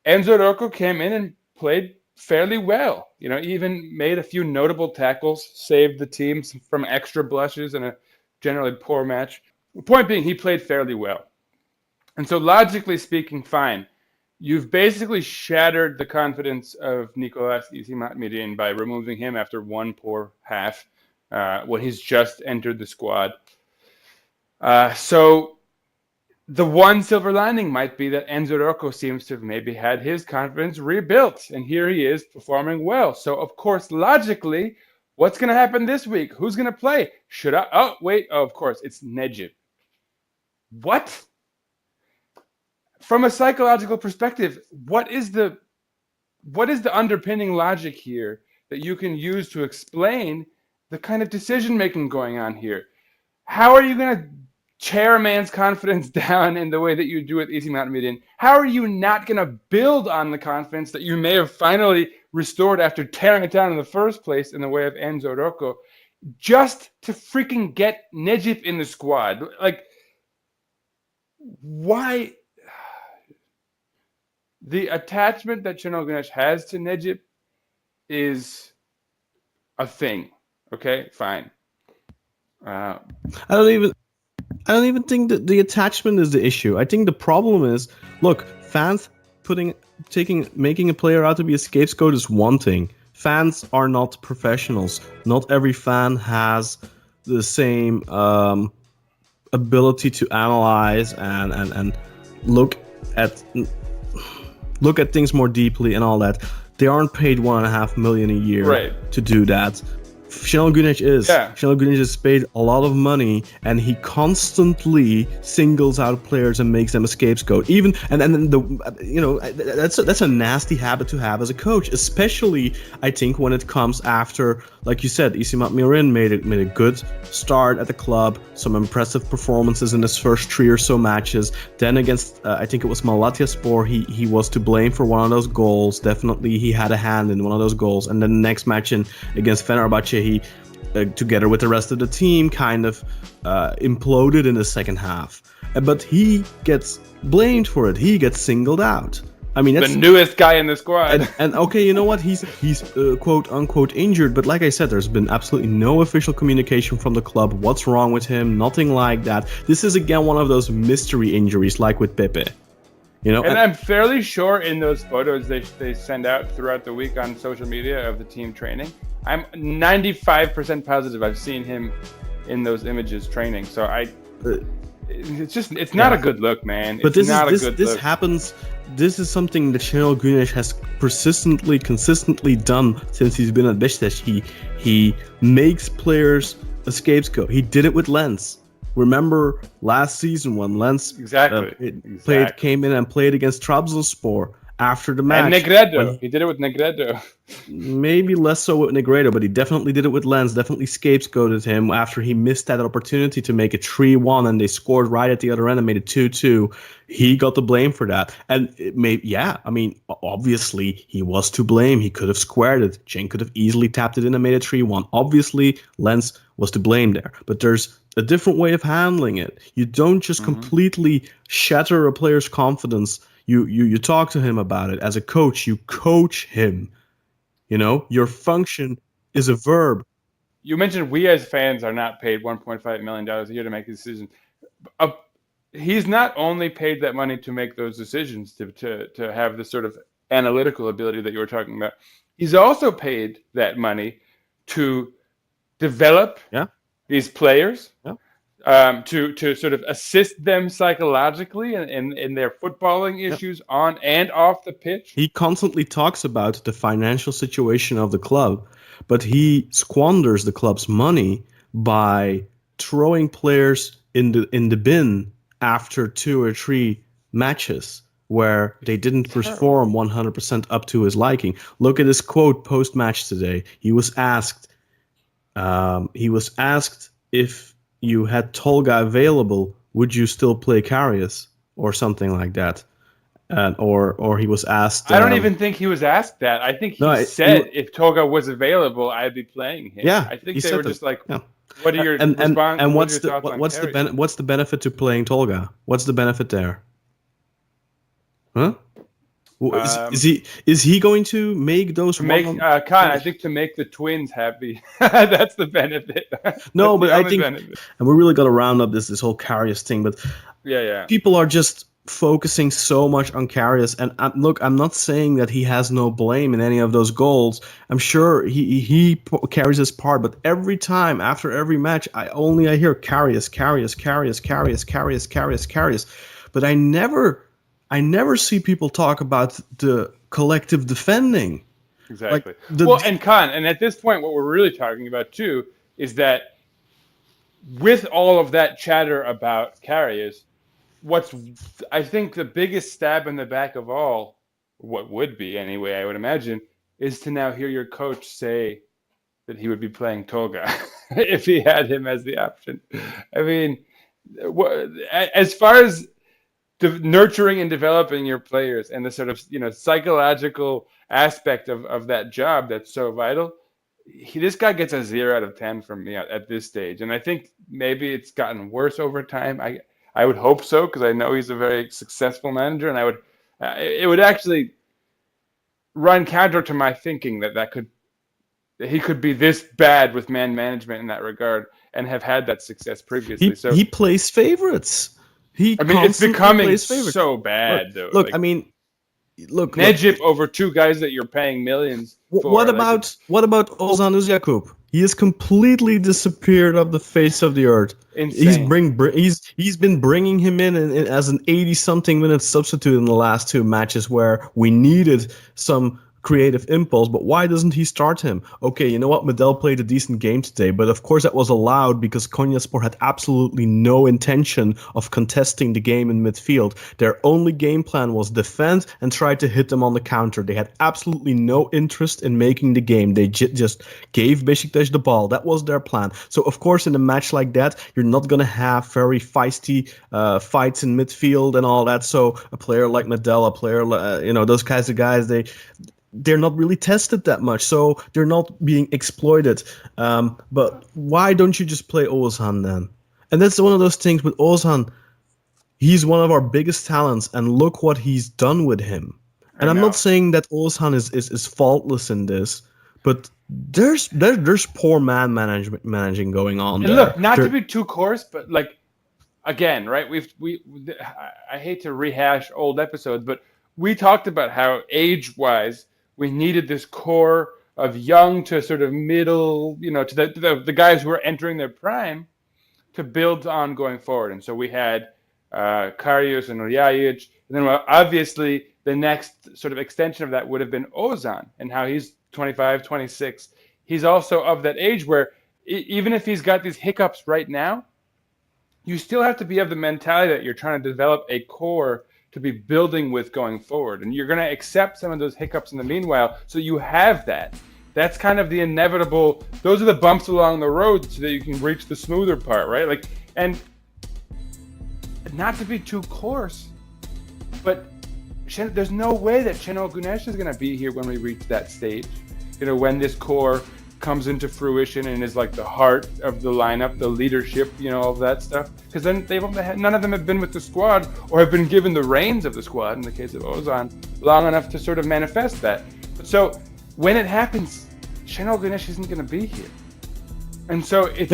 Enzo Rocco came in and played fairly well. He even made a few notable tackles, saved the team from extra blushes in a generally poor match. The point being, he played fairly well. And so logically speaking, fine. You've basically shattered the confidence of Nicolas Isimat-Mirin by removing him after one poor half when he's just entered the squad. So the one silver lining might be that Enzo Rocco seems to have maybe had his confidence rebuilt, and here he is performing well. So, of course, logically, what's going to happen this week? Who's going to play? Of course, it's Necip. What? From a psychological perspective, what is the underpinning logic here that you can use to explain the kind of decision-making going on here? How are you going to tear a man's confidence down in the way that you do with Isimat-Mirin? How are you not going to build on the confidence that you may have finally restored after tearing it down in the first place in the way of Enzo Rocco, just to freaking get Necip in the squad? Like, why the attachment that Şenol Güneş has to Necip is a thing. Okay, fine. I don't even think that the attachment is the issue. I think the problem is, look, fans making a player out to be a scapegoat is one thing. Fans are not professionals. Not every fan has the same ability to analyze and look at things more deeply and all that. They aren't paid $1.5 million a year to do that. Şenol Güneş is. Yeah. Şenol Güneş is paid a lot of money, and he constantly singles out players and makes them a scapegoat. Even that's a nasty habit to have as a coach, especially I think when it comes after, like you said, Isimat-Mirin made a good start at the club, some impressive performances in his first 3 or so matches. Then against I think it was Malatyaspor, he was to blame for one of those goals. Definitely he had a hand in one of those goals. And then the next match against Fenerbahce, he together with the rest of the team kind of imploded in the second half. But he gets blamed for it. He gets singled out. I mean, that's the newest guy in the squad. And okay, you know what? He's quote unquote injured, but like I said, there's been absolutely no official communication from the club. What's wrong with him? Nothing like that. This is again one of those mystery injuries, like with Pepe. And I'm fairly sure in those photos they send out throughout the week on social media of the team training, I'm 95% positive I've seen him in those images training. So it's not a good look, man. But this happens. This is something that Şenol Güneş has consistently done since he's been at Beşiktaş. He makes players a scapegoat. He did it with Lens. Remember last season when Lens came in and played against Trabzonspor after the match. And Negredo. He did it with Negredo. Maybe less so with Negredo, but he definitely did it with Lens. Definitely scapegoated him after he missed that opportunity to make it 3-1, and they scored right at the other end and made it 2-2. He got the blame for that. And obviously he was to blame. He could have squared it. Cenk could have easily tapped it in and made it 3-1. Obviously, Lens was to blame there. But there's a different way of handling it. You don't just completely shatter a player's confidence. You talk to him about it. As a coach, you coach him. Your function is a verb. You mentioned we as fans are not paid $1.5 million a year to make these decisions. He's not only paid that money to make those decisions, to have the sort of analytical ability that you were talking about. He's also paid that money to develop these players, to sort of assist them psychologically in their footballing issues on and off the pitch. He constantly talks about the financial situation of the club, but he squanders the club's money by throwing players in the bin after 2 or 3 matches where they didn't perform 100% up to his liking. Look at his quote post-match today. He was asked if you had Tolga available, would you still play Karius or something like that? Or he was asked. I don't even think he was asked that. I think he said if Tolga was available, I'd be playing him. Yeah, I think they were just like, what are your response? And what's the benefit to playing Tolga? What's the benefit there? Huh? Is he going to make those? Kaan, I think to make the twins happy. That's the benefit. No, but I think, benefit. And we really got to round up this whole Karius thing. But people are just focusing so much on Karius. And look, I'm not saying that he has no blame in any of those goals. I'm sure he carries his part. But every time after every match, I hear Karius. But I never see people talk about the collective defending. Exactly. And Kaan, and at this point, what we're really talking about too is that with all of that chatter about Karius, I think the biggest stab in the back of all, what would be anyway, I would imagine, is to now hear your coach say that he would be playing Tolga if he had him as the option. I mean, as far as nurturing and developing your players and the sort of psychological aspect of that job that's so vital, this guy gets a 0 out of 10 from me at this stage, and I think maybe it's gotten worse over time. I would hope so, because I know he's a very successful manager, and it would actually run counter to my thinking that he could be this bad with man management in that regard and have had that success previously. He plays favorites. It's becoming so bad, though. Look, I mean, look, Necip over two guys that you're paying millions for. What about Ozan Uzyakup? He has completely disappeared off the face of the earth. Insane. He's been bringing him in as an 80-something minute substitute in the last two matches where we needed some creative impulse, but why doesn't he start him? Okay, you know what? Medel played a decent game today, but of course that was allowed because Konyaspor had absolutely no intention of contesting the game in midfield. Their only game plan was defend and try to hit them on the counter. They had absolutely no interest in making the game. They just gave Beşiktaş the ball. That was their plan. So of course in a match like that, you're not going to have very feisty fights in midfield and all that. So a player like Medel, a player, those kinds of guys, they're not really tested that much, so they're not being exploited. But why don't you just play Ozan then? And that's one of those things with Ozan. He's one of our biggest talents, and look what he's done with him. And I'm not saying that Ozan is faultless in this, but there's poor managing going on. And look, not to be too coarse, but like again, right? I hate to rehash old episodes, but we talked about how age-wise we needed this core of young to sort of middle, to the guys who are entering their prime to build on going forward. And so we had Karius and Ljajic. And then obviously the next sort of extension of that would have been Ozan, and how he's 25, 26. He's also of that age where even if he's got these hiccups right now, you still have to be of the mentality that you're trying to develop a core to be building with going forward. And you're going to accept some of those hiccups in the meanwhile, so you have that. That's kind of the inevitable, those are the bumps along the road so that you can reach the smoother part, right? And not to be too coarse, but there's no way that Şenol Güneş is going to be here when we reach that stage. When this core comes into fruition and is like the heart of the lineup, the leadership, all of that stuff. Because then none of them have been with the squad or have been given the reins of the squad, in the case of Ozan, long enough to sort of manifest that. So when it happens, Şenol Güneş isn't going to be here. And so he's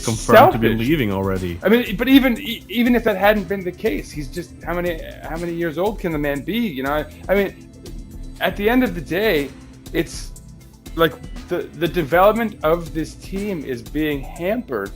confirmed selfish. To be leaving already. I mean, but even if that hadn't been the case, he's just how many years old can the man be? I mean, at the end of the day, it's like the development of this team is being hampered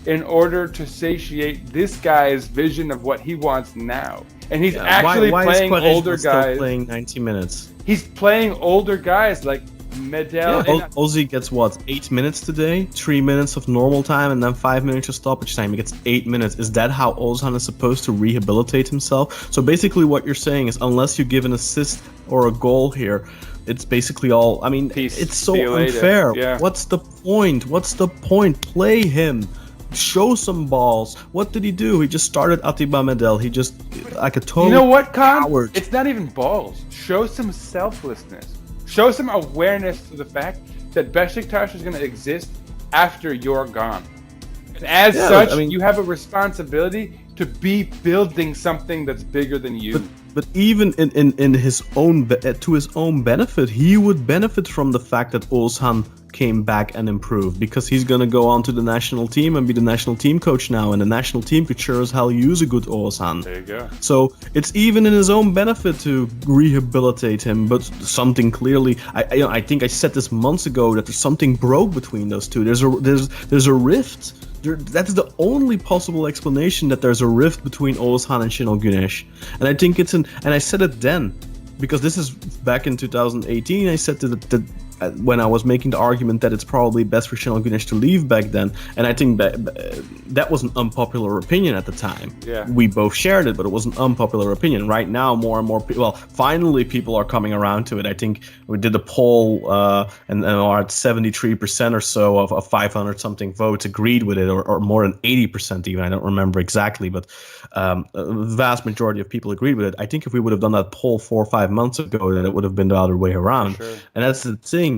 in order to satiate this guy's vision of what he wants now. And he's actually playing older guys. Playing 90 minutes. He's playing older guys like Medel. Yeah, Ozzy gets 8 minutes today, 3 minutes of normal time, and then 5 minutes of stoppage time. He gets 8 minutes. Is that how Ozan is supposed to rehabilitate himself? So basically what you're saying is, unless you give an assist or a goal here, it's basically all, I mean, it's so unfair. Yeah. What's the point? Play him. Show some balls. What did he do? He just started Atiba Medel. He just, like a total You know what, Kaan? coward. It's not even balls. Show some selflessness. Show some awareness to the fact that Beşiktaş is going to exist after you're gone. And as such, you have a responsibility to be building something that's bigger than you. But even in his own to his own benefit, he would benefit from the fact that Ozan came back and improved, because he's gonna go on to the national team and be the national team coach now, and the national team could sure as hell use a good Ozan. There you go. So it's even in his own benefit to rehabilitate him. But something clearly, I think I said this months ago, that there's something broke between those two. There's a rift. That's the only possible explanation, that there's a rift between Ozan and Şenol Güneş. And I think and I said it then, because this is back in 2018. I said that when I was making the argument that it's probably best for Şenol Güneş to leave back then, and I think that was an unpopular opinion at the time. Yeah. We both shared it, but it was an unpopular opinion. Right now, more and more people, finally people are coming around to it. I think we did a poll and are at 73% or so of 500 something votes agreed with it, or more than 80% even. I don't remember exactly, but the vast majority of people agreed with it. I think if we would have done that poll 4 or 5 months ago, then it would have been the other way around. Sure. And that's the thing.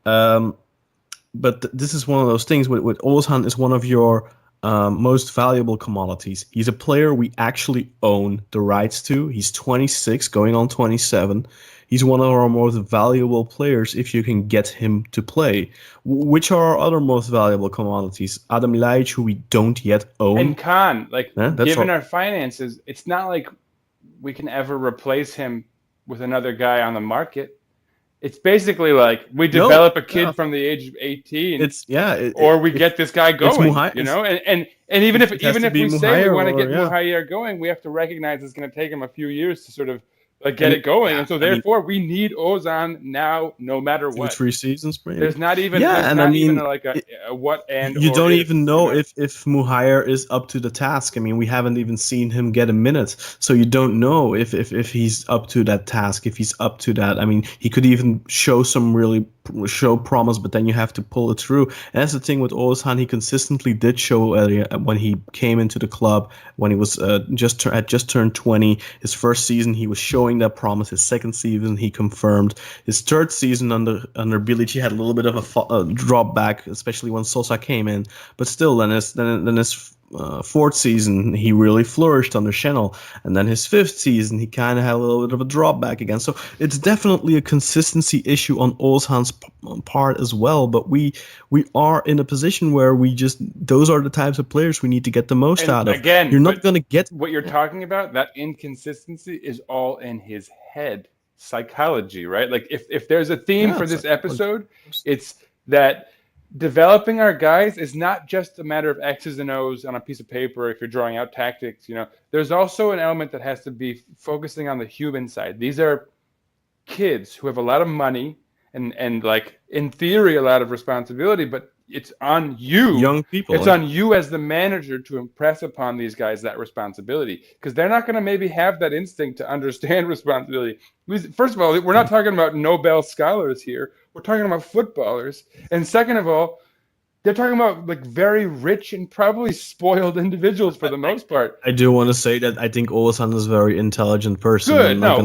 But this is one of those things with Ozan is one of your most valuable commodities. He's a player we actually own the rights to. He's 26, going on 27. He's one of our most valuable players if you can get him to play. Which are our other most valuable commodities? Adam Ljajic, who we don't yet own. And Kaan, like, given all. our finances, it's not like we can ever replace him with another guy on the market. It's basically like we develop a kid from the age of 18. Or we get this guy going. You know, and even if we say we want to get Muhair going, we have to recognize it's going to take him a few years to sort of get it going. And so therefore we need Ozan now, no matter what. 3 seasons, maybe. There's not even like a what and you don't even know if Muhair is up to the task. I mean, we haven't even seen him get a minute, so you don't know if he's up to that task, if he's up to that. I mean, he could even show promise, but then you have to pull it through. And that's the thing with Ozan. He consistently did show when he came into the club, when he was just turned 20. His first season, he was showing that promise. His second season, he confirmed. His third season under Bilic, he had a little bit of a drop back, especially when Sosa came in. But still, then his fourth season, he really flourished under Channel, and then his fifth season, he kind of had a little bit of a drop back again. So it's definitely a consistency issue on Ozan's part as well. But we are in a position where those are the types of players we need to get the most out of. Again, you're not going to get what you're talking about. That inconsistency is all in his head, psychology, right? Like if there's a theme for this episode, it's that developing our guys is not just a matter of X's and O's on a piece of paper. If you're drawing out tactics, there's also an element that has to be focusing on the human side. These are kids who have a lot of money and like in theory a lot of responsibility, but it's on you, young people. It's on you as the manager to impress upon these guys that responsibility, because they're not going to maybe have that instinct to understand responsibility. First of all, we're not talking about Nobel scholars here. We're talking about footballers. And second of all, they're talking about like very rich and probably spoiled individuals for the most part. I do want to say that I think Ozan is a very intelligent person. Good. No,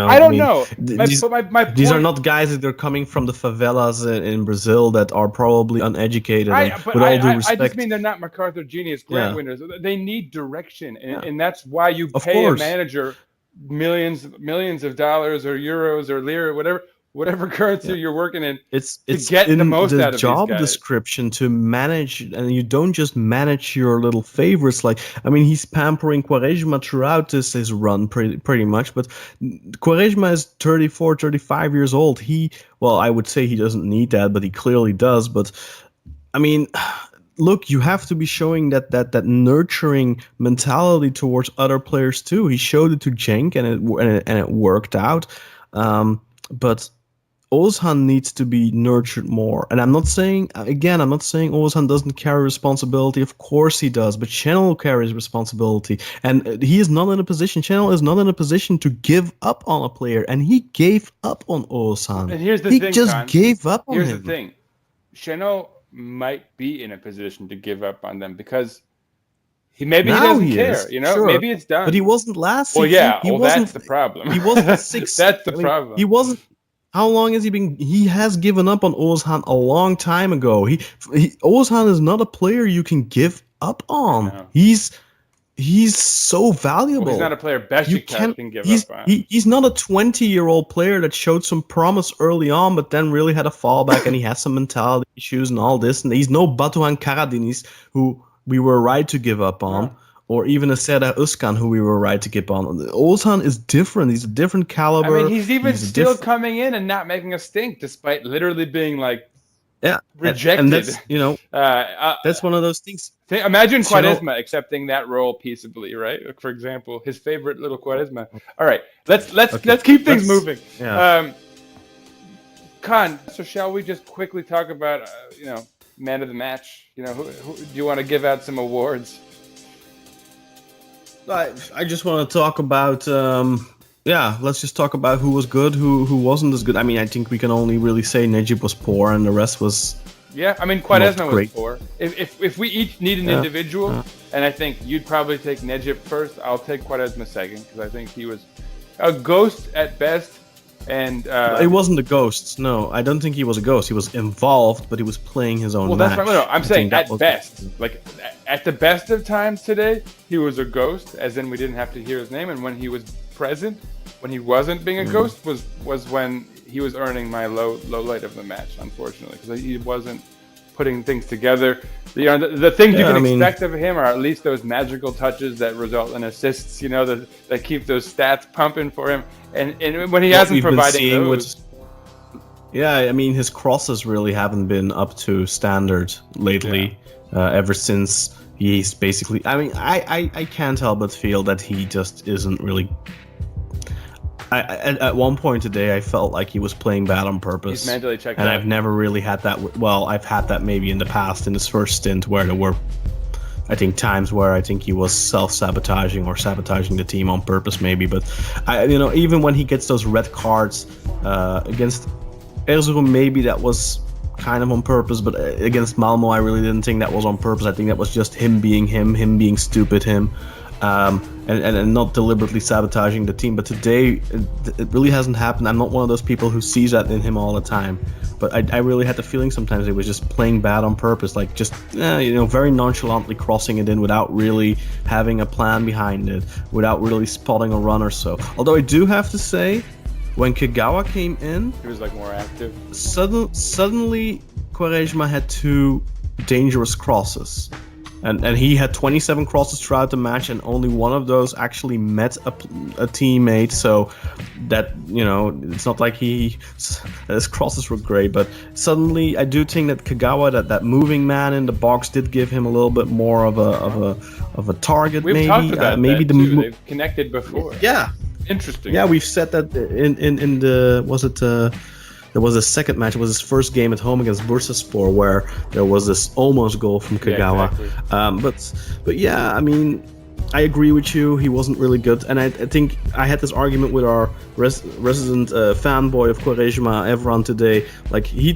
I don't know. These are not guys that are coming from the favelas in Brazil that are probably uneducated. With all due respect, I just mean they're not MacArthur Genius Grant winners. They need direction, and that's why you pay a manager millions of dollars or euros or lira, whatever currency you're working in, it's to get in the most out of these job guys. Description to manage, and you don't just manage your little favorites. Like, I mean, he's pampering Quaresma throughout his run pretty much, but Quaresma is 34, 35 years old. I would say he doesn't need that, but he clearly does. But I mean, look, you have to be showing that nurturing mentality towards other players too. He showed it to Cenk, and it worked out. But Ozan needs to be nurtured more. And I'm not saying Ozan doesn't carry responsibility. Of course he does. But Channel carries responsibility. And he is not in a position, Channel is not in a position to give up on a player. And he gave up on Ozan. And here's the thing, he just Kaan. gave up on him. Here's the thing. Channel might be in a position to give up on them because he doesn't care. Sure. Maybe it's done. But he wasn't last season. Well, yeah. That's the problem. He wasn't six. That's the problem. He wasn't. How long has he been? He has given up on Ozan a long time ago. Ozan is not a player you can give up on. He's so valuable. Well, he's not a player Beşiktaş can give up on. He's not a 20-year-old player that showed some promise early on, but then really had a fallback and he has some mentality issues and all this. And he's no Batuhan Karadeniz, who we were right to give up on. Or even a Serdar Özkan, who we were right to give on. Ozan is different. He's a different caliber. I mean, he's still coming in and not making a stink, despite literally being rejected. And that's that's one of those things. Imagine Quaresma accepting that role peaceably, right? Like, for example, his favorite little Quaresma. All right, let's keep things moving. Yeah. Kaan, so shall we just quickly talk about man of the match? Who do you want to give out some awards? I just want to talk about, let's just talk about who was good, who wasn't as good. I mean, I think we can only really say Necip was poor and the rest was... Yeah, I mean, Quaresma was poor. If we each need an individual, and I think you'd probably take Necip first, I'll take Quaresma second, because I think he was a ghost at best And It wasn't a ghost. No, I don't think he was a ghost. He was involved, but he was playing his own well, match. that's right. No, I'm saying that at was- best, like at the best of times today, he was a ghost, as in we didn't have to hear his name. And when he was present, when he wasn't being a ghost, was when he was earning my low light of the match, unfortunately, because he wasn't putting things together. The things you can expect of him are at least those magical touches that result in assists, that keep those stats pumping for him. And when he hasn't provided those... Yeah, I mean, his crosses really haven't been up to standard lately, ever since he's basically... I mean, I can't help but feel that he just isn't really... At one point today, I felt like he was playing bad on purpose. He's mentally checked and out. I've never really had that. Well, I've had that maybe in the past, in his first stint, where there were, I think, times where I think he was self-sabotaging or sabotaging the team on purpose, maybe. But even when he gets those red cards against Erzurum, maybe that was kind of on purpose. But against Malmo, I really didn't think that was on purpose. I think that was just him being being stupid, and not deliberately sabotaging the team. But today, it really hasn't happened. I'm not one of those people who sees that in him all the time. But I really had the feeling sometimes he was just playing bad on purpose, like just very nonchalantly crossing it in without really having a plan behind it, without really spotting a run or so. Although I do have to say, when Kagawa came in, He was like more active. suddenly Quaresma had 2 dangerous crosses. And he had 27 crosses throughout the match, and only one of those actually met a teammate. So that, it's not like his crosses were great. But suddenly, I do think that Kagawa, that moving man in the box, did give him a little bit more of a target. We've talked about that too. They've connected before. Yeah, Interesting. Yeah, we've said that in the there was a second match. It was his first game at home against Bursaspor, where there was this almost goal from Kagawa. Yeah, exactly. But yeah, I mean, I agree with you. He wasn't really good, and I think I had this argument with our resident fanboy of Quaresma, Evran, today. Like he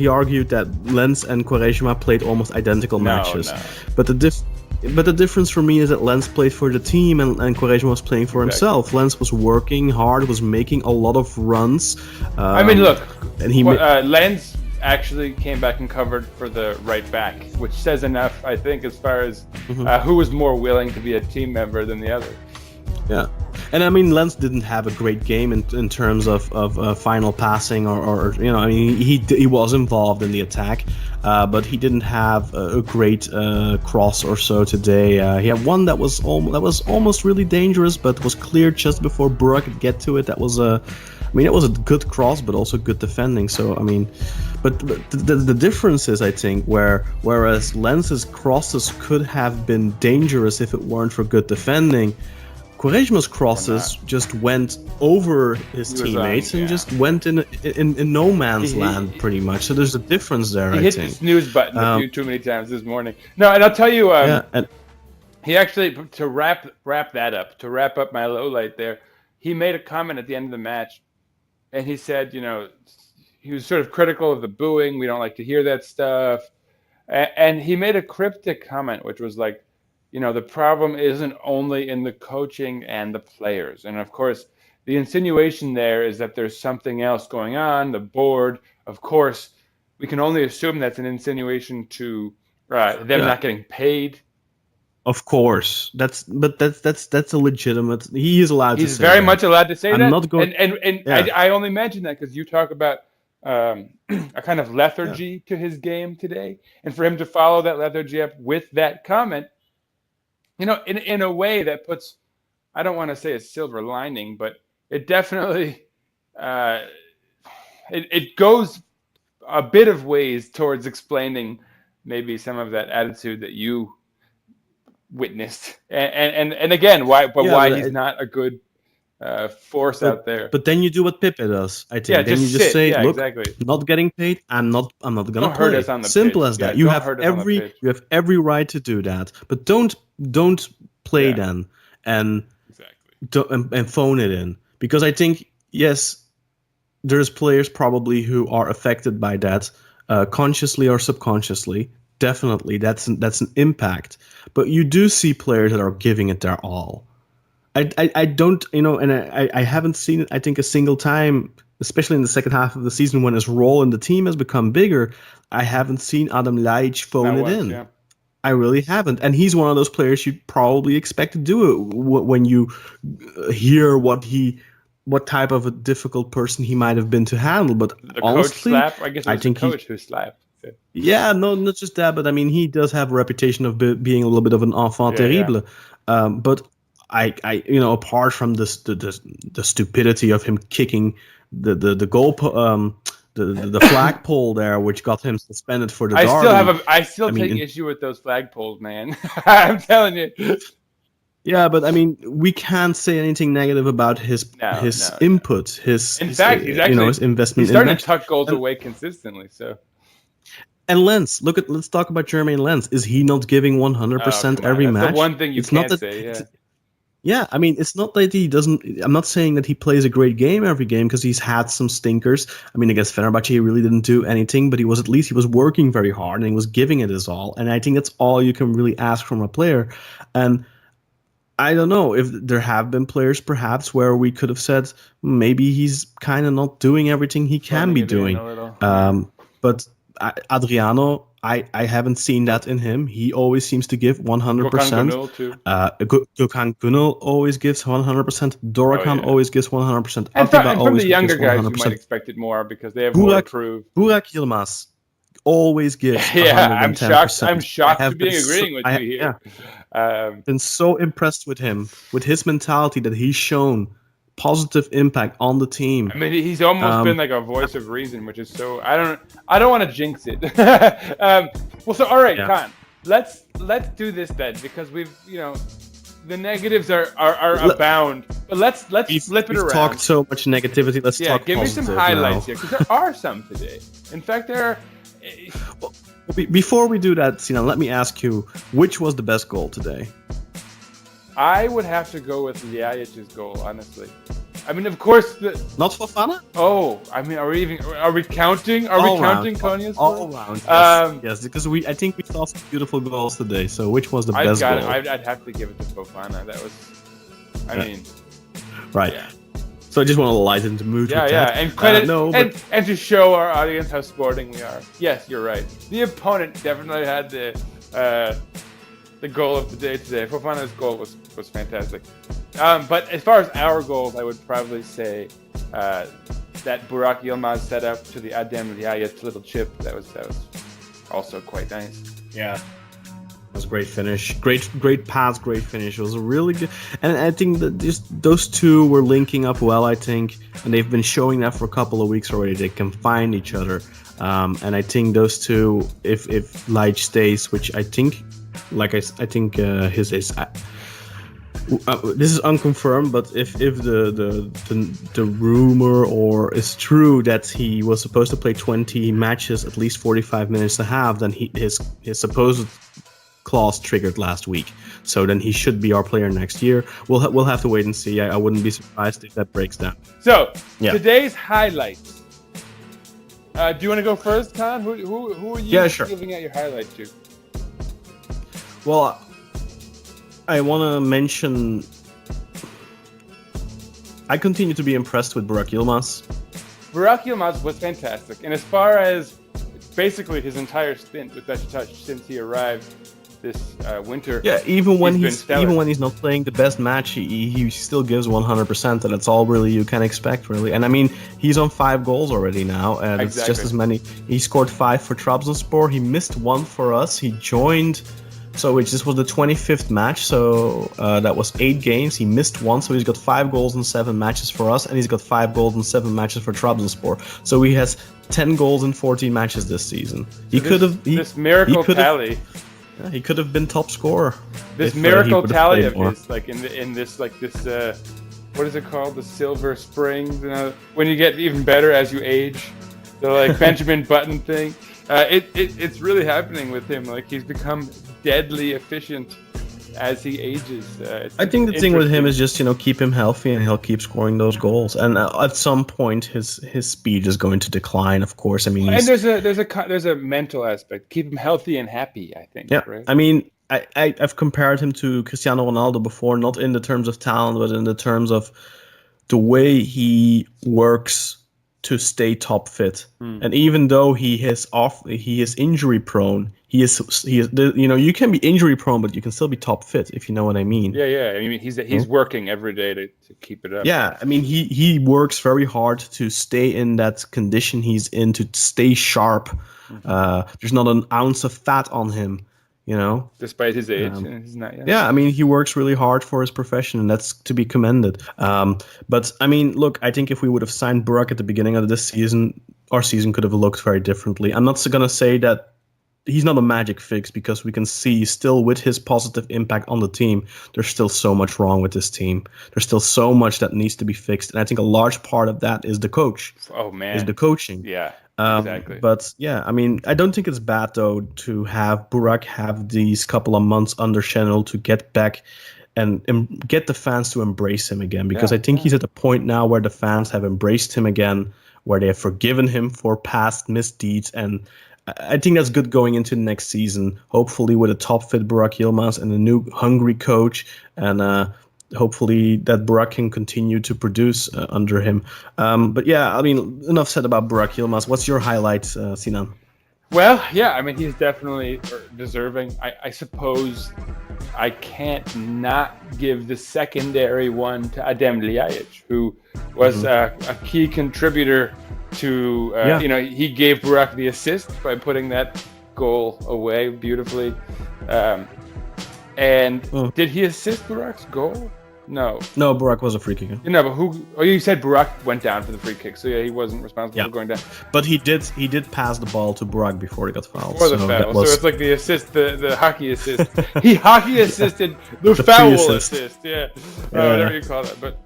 argued that Lens and Quaresma played almost identical matches, but the difference for me is that Lens played for the team and Quaresma was playing for himself. Lens was working hard, was making a lot of runs. I mean, look, and Lens actually came back and covered for the right back, which says enough, I think, as far as who was more willing to be a team member than the other. Yeah, and I mean, Lens didn't have a great game in terms of final passing or I mean, he was involved in the attack, but he didn't have a great cross or so today. He had one that was almost really dangerous, but was cleared just before Burak could get to it. That was it was a good cross, but also good defending. So I mean, but the difference is, I think, whereas Lens's crosses could have been dangerous if it weren't for good defending, Quaresma's crosses just went over his teammates and just went in no man's land, pretty much. So there's a difference there, I think. He hit the snooze button a few too many times this morning. No, and I'll tell you, he actually, to wrap that up, to wrap up my low light there, he made a comment at the end of the match, and he said, he was sort of critical of the booing. We don't like to hear that stuff. And he made a cryptic comment, which was like, the problem isn't only in the coaching and the players. And of course, the insinuation there is that there's something else going on. The board, of course, we can only assume that's an insinuation to them not getting paid. Of course, that's a legitimate. He is allowed to. He's say very that. much allowed to say that. I'm not going. And I only mention that because you talk about a kind of lethargy to his game today, and for him to follow that lethargy up with that comment. In a way that puts, I don't want to say a silver lining, but it definitely, it goes a bit of ways towards explaining maybe some of that attitude that you witnessed. And again, why he's not a good force out there. But then you do what Pippe does, I think. Yeah, then you just say, look, exactly. Not getting paid, I'm not gonna Don't play. hurt us on the Simple pitch. as that. Yeah, you don't have hurt us on the pitch. you have every right to do that. But don't play then and phone it in. Because I think, yes, there's players probably who are affected by that, consciously or subconsciously. Definitely, that's an impact. But you do see players that are giving it their all. I don't, and I haven't seen it, I think, a single time, especially in the second half of the season when his role in the team has become bigger. I haven't seen Adam Ljajic phone it in. Yeah. I really haven't. And he's one of those players you'd probably expect to do it when you hear what type of a difficult person he might have been to handle. But the honestly, coach slap? I guess it was the coach who slapped. Yeah, no, not just that, but I mean, he does have a reputation of being a little bit of an enfant terrible. Yeah. But I, apart from the stupidity of him kicking the goal, the flagpole there, which got him suspended for the derby. I still take issue with those flagpoles, man. I'm telling you. Yeah, but I mean, we can't say anything negative about his input. His investment. He's starting to tuck goals away consistently. So. And Lens, let's talk about Jermaine Lens. Is he not giving 100% every match? That's the one thing you can't say. Yeah. Yeah, I mean, it's not that he doesn't. I'm not saying that he plays a great game every game, because he's had some stinkers. I mean, against Fenerbahce, he really didn't do anything, but he was working very hard and he was giving it his all. And I think that's all you can really ask from a player. And I don't know if there have been players perhaps where we could have said maybe he's kind of not doing everything he can be doing. But Adriano, I haven't seen that in him. He always seems to give 100%. Gökhan Gönül always gives 100%. Dorakan always gives 100%. And from the younger guys, you might expect it more because they have more to prove. Burak Yilmaz always gives 110%. Yeah, I'm shocked to be agreeing with you here. Been so impressed with him, with his mentality that he's shown positive impact on the team. I mean, he's almost been like a voice of reason, which is so. I don't want to jinx it. All right, Kaan, let's do this then, because we've the negatives are abound. But let's flip it around. We've talked so much negativity. Let's talk give positive. Me some highlights here, because there are some today. In fact, there are. Before we do that, Sinan, let me ask you, which was the best goal today? I would have to go with Ljajic's goal, honestly. I mean, of course, not Fofana. Oh, I mean, are we counting? Are we counting Konyaspor? All around. Yes, because I think we saw some beautiful goals today. So, which was the best goal? I'd have to give it to Fofana. That was, I mean, right. Yeah. So I just want to lighten the mood. And credit, and to show our audience how sporting we are. Yes, you're right. The opponent definitely had the goal of the day today. Fofana's goal was fantastic. But as far as our goals, I would probably say that Burak Yilmaz set up to the Adem Ljajic little chip. That was also quite nice. Yeah. It was a great finish. Great pass, great finish. It was a really good. And I think that those two were linking up well, I think. And they've been showing that for a couple of weeks already. They can find each other. And I think those two, if Ljajic stays, which I think... I think his is. This is unconfirmed, but if the rumor or is true that he was supposed to play 20 matches, at least 45 minutes a half, then his supposed clause triggered last week. So then he should be our player next year. We'll have to wait and see. I wouldn't be surprised if that breaks down. So today's highlights. Do you want to go first, Kaan? Who are you giving out your highlight to? Well, I want to mention... I continue to be impressed with Burak Yilmaz. Burak Yilmaz was fantastic. And as far as basically his entire stint with Beşiktaş since he arrived this winter... Yeah, even when he's not playing the best match, he still gives 100%, and that's all really you can expect, really. And I mean, he's on 5 goals already now, and it's just as many. He scored 5 for Trabzonspor. He missed 1 for us. He joined... So this was the 25th match, so that was 8 games. He missed 1, so he's got 5 goals in 7 matches for us, and he's got 5 goals in 7 matches for Trabzonspor. So he has 10 goals in 14 matches this season. He could have this miracle tally. He could have been top scorer. This miracle tally of his, like in this what is it called? The silver spring. When you get even better as you age, the like Benjamin Button thing. It's really happening with him. Like he's become deadly efficient as he ages. I think the thing with him is just keep him healthy and he'll keep scoring those goals. And at some point his speed is going to decline. Of course, I mean. And there's a mental aspect. Keep him healthy and happy. I think. Yeah. Right? I mean, I've compared him to Cristiano Ronaldo before, not in the terms of talent, but in the terms of the way he works to stay top fit. And even though he is injury prone, he is you can be injury prone, but you can still be top fit, if you know what I mean. Yeah. I mean, he's working every day to keep it up. Yeah, I mean, he works very hard to stay in that condition he's in, to stay sharp. There's not an ounce of fat on him, Despite his age, he's not yet. Yeah, I mean, he works really hard for his profession, and that's to be commended. But, I mean, look, I think if we would have signed Burak at the beginning of this season, our season could have looked very differently. I'm not going to say that he's not a magic fix, because we can see still with his positive impact on the team, there's still so much wrong with this team. There's still so much that needs to be fixed. And I think a large part of that is the coach. Oh, man. Is the coaching. Yeah. Exactly. But yeah, I mean, I don't think it's bad though to have Burak have these couple of months under Channel to get back and get the fans to embrace him again, because I think he's at the point now where the fans have embraced him again, where they have forgiven him for past misdeeds, and I think that's good going into the next season. Hopefully with a top fit Burak Yilmaz and a new hungry coach, and hopefully that Burak can continue to produce under him. But yeah, I mean, enough said about Burak Yilmaz. What's your highlight, Sinan? Well, yeah, I mean, he's definitely deserving. I suppose I can't not give the secondary one to Adem Ljajic, who was a key contributor to, he gave Burak the assist by putting that goal away beautifully. And did he assist Burak's goal? No, Burak was a free kicker. No, but who? Oh, you said Burak went down for the free kick, so yeah, he wasn't responsible for going down. But he did pass the ball to Burak before he got fouled. For the foul, so it's like the assist, the hockey assist. He hockey assisted the foul assist. Yeah, whatever you call that. But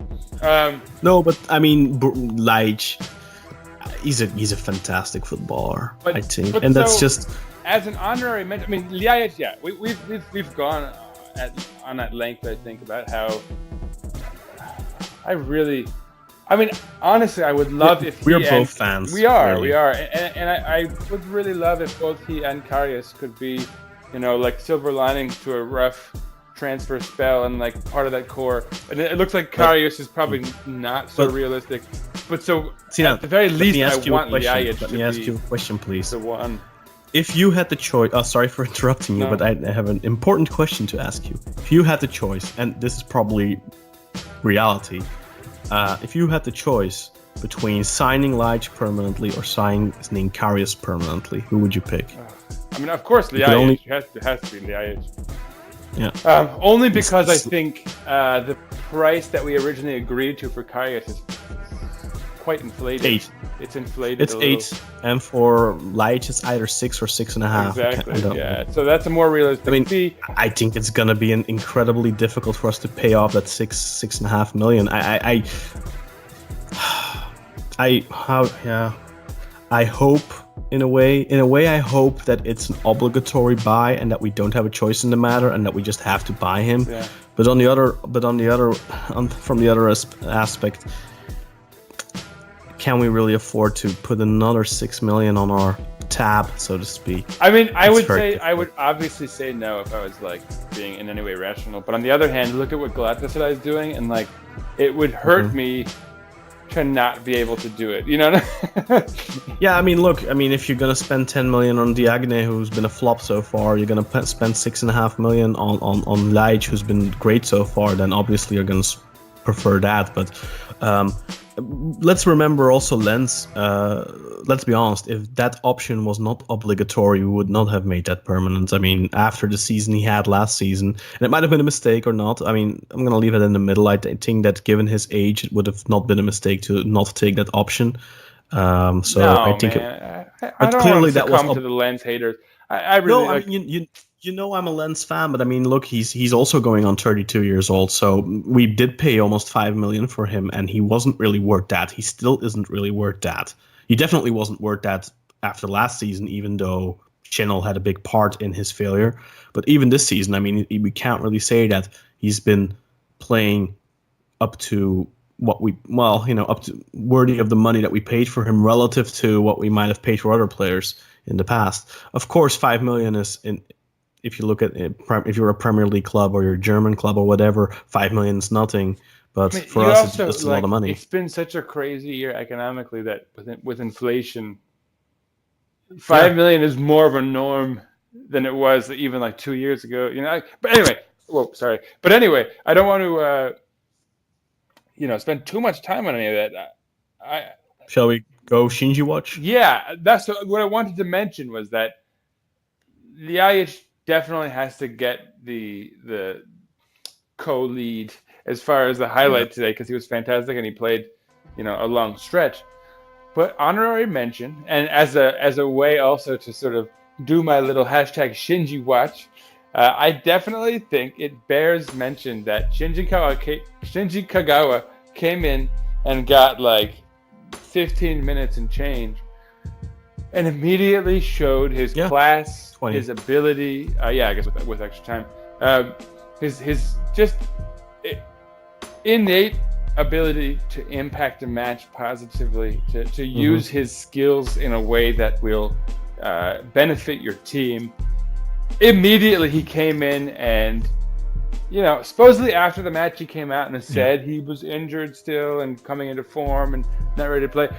no, but I mean, Ljajic, he's a fantastic footballer, I think, and that's just as an honorary mention. I mean, Ljajic, yeah, we've gone on at length, I think, about how honestly, I would love if we're both fans. We are, and I would really love if both he and Karius could be, like silver linings to a rough transfer spell and like part of that core. And it looks like Karius is probably not so realistic, but so at the very least, I want Ljajic to be. Let me ask you a question, please. The one. If you had the choice, sorry for interrupting you, but I have an important question to ask you. If you had the choice, and this is probably reality, if you had the choice between signing Ljajic permanently or signing Karius permanently, who would you pick? I mean, of course, Ljajic has to be Ljajic. Yeah. Only because I think the price that we originally agreed to for Karius is quite inflated. 8. It's inflated. It's 8, and for Ljajic it's either 6 or 6.5. Exactly. Yeah. So that's a more realistic fee. I think it's gonna be incredibly difficult for us to pay off that 6.5 million. I hope in a way I hope that it's an obligatory buy and that we don't have a choice in the matter and that we just have to buy him. Yeah. But from the other aspect, can we really afford to put another 6 million on our tab, so to speak? I mean, I would obviously say no if I was like being in any way rational. But on the other hand, look at what Galatasaray is doing, and like it would hurt me to not be able to do it. You know? Yeah, I mean, look, if you're gonna spend 10 million on Diagne, who's been a flop so far, you're gonna spend 6.5 million on Ljajic, who's been great so far. Then obviously you're gonna prefer that, but. Let's remember also Lens. Let's be honest, if that option was not obligatory, we would not have made that permanent. I mean, after the season he had last season, and it might have been a mistake or not. I mean, I'm going to leave it in the middle. I think that given his age, it would have not been a mistake to not take that option. I think but clearly that was to the Lens haters. I really I'm a Lens fan, but I mean, look, he's also going on 32 years old, so we did pay almost 5 million for him, and he wasn't really worth that. He still isn't really worth that. He definitely wasn't worth that after last season, even though Channel had a big part in his failure. But even this season, I mean, we can't really say that he's been playing up to up to worthy of the money that we paid for him relative to what we might have paid for other players in the past. Of course, 5 million if you look at it, if you're a Premier League club or you're a German club or whatever, 5 million is nothing. But for us, also, it's a lot of money. It's been such a crazy year economically that with inflation, 5 million is more of a norm than it was even like 2 years ago. But anyway, sorry. But anyway, I don't want to spend too much time on any of that. Shall we go Shinji watch? Yeah, that's what I wanted to mention was that Ljajic definitely has to get the co-lead as far as the highlight today because he was fantastic and he played, a long stretch. But honorary mention, and as a way also to sort of do my little hashtag Shinji watch, I definitely think it bears mention that Shinji Kagawa came in and got like 15 minutes and change and immediately showed his class, 20. his ability. I guess with extra time, his just innate ability to impact a match positively, to use his skills in a way that will benefit your team. Immediately he came in and, supposedly after the match he came out and said he was injured still and coming into form and not ready to play.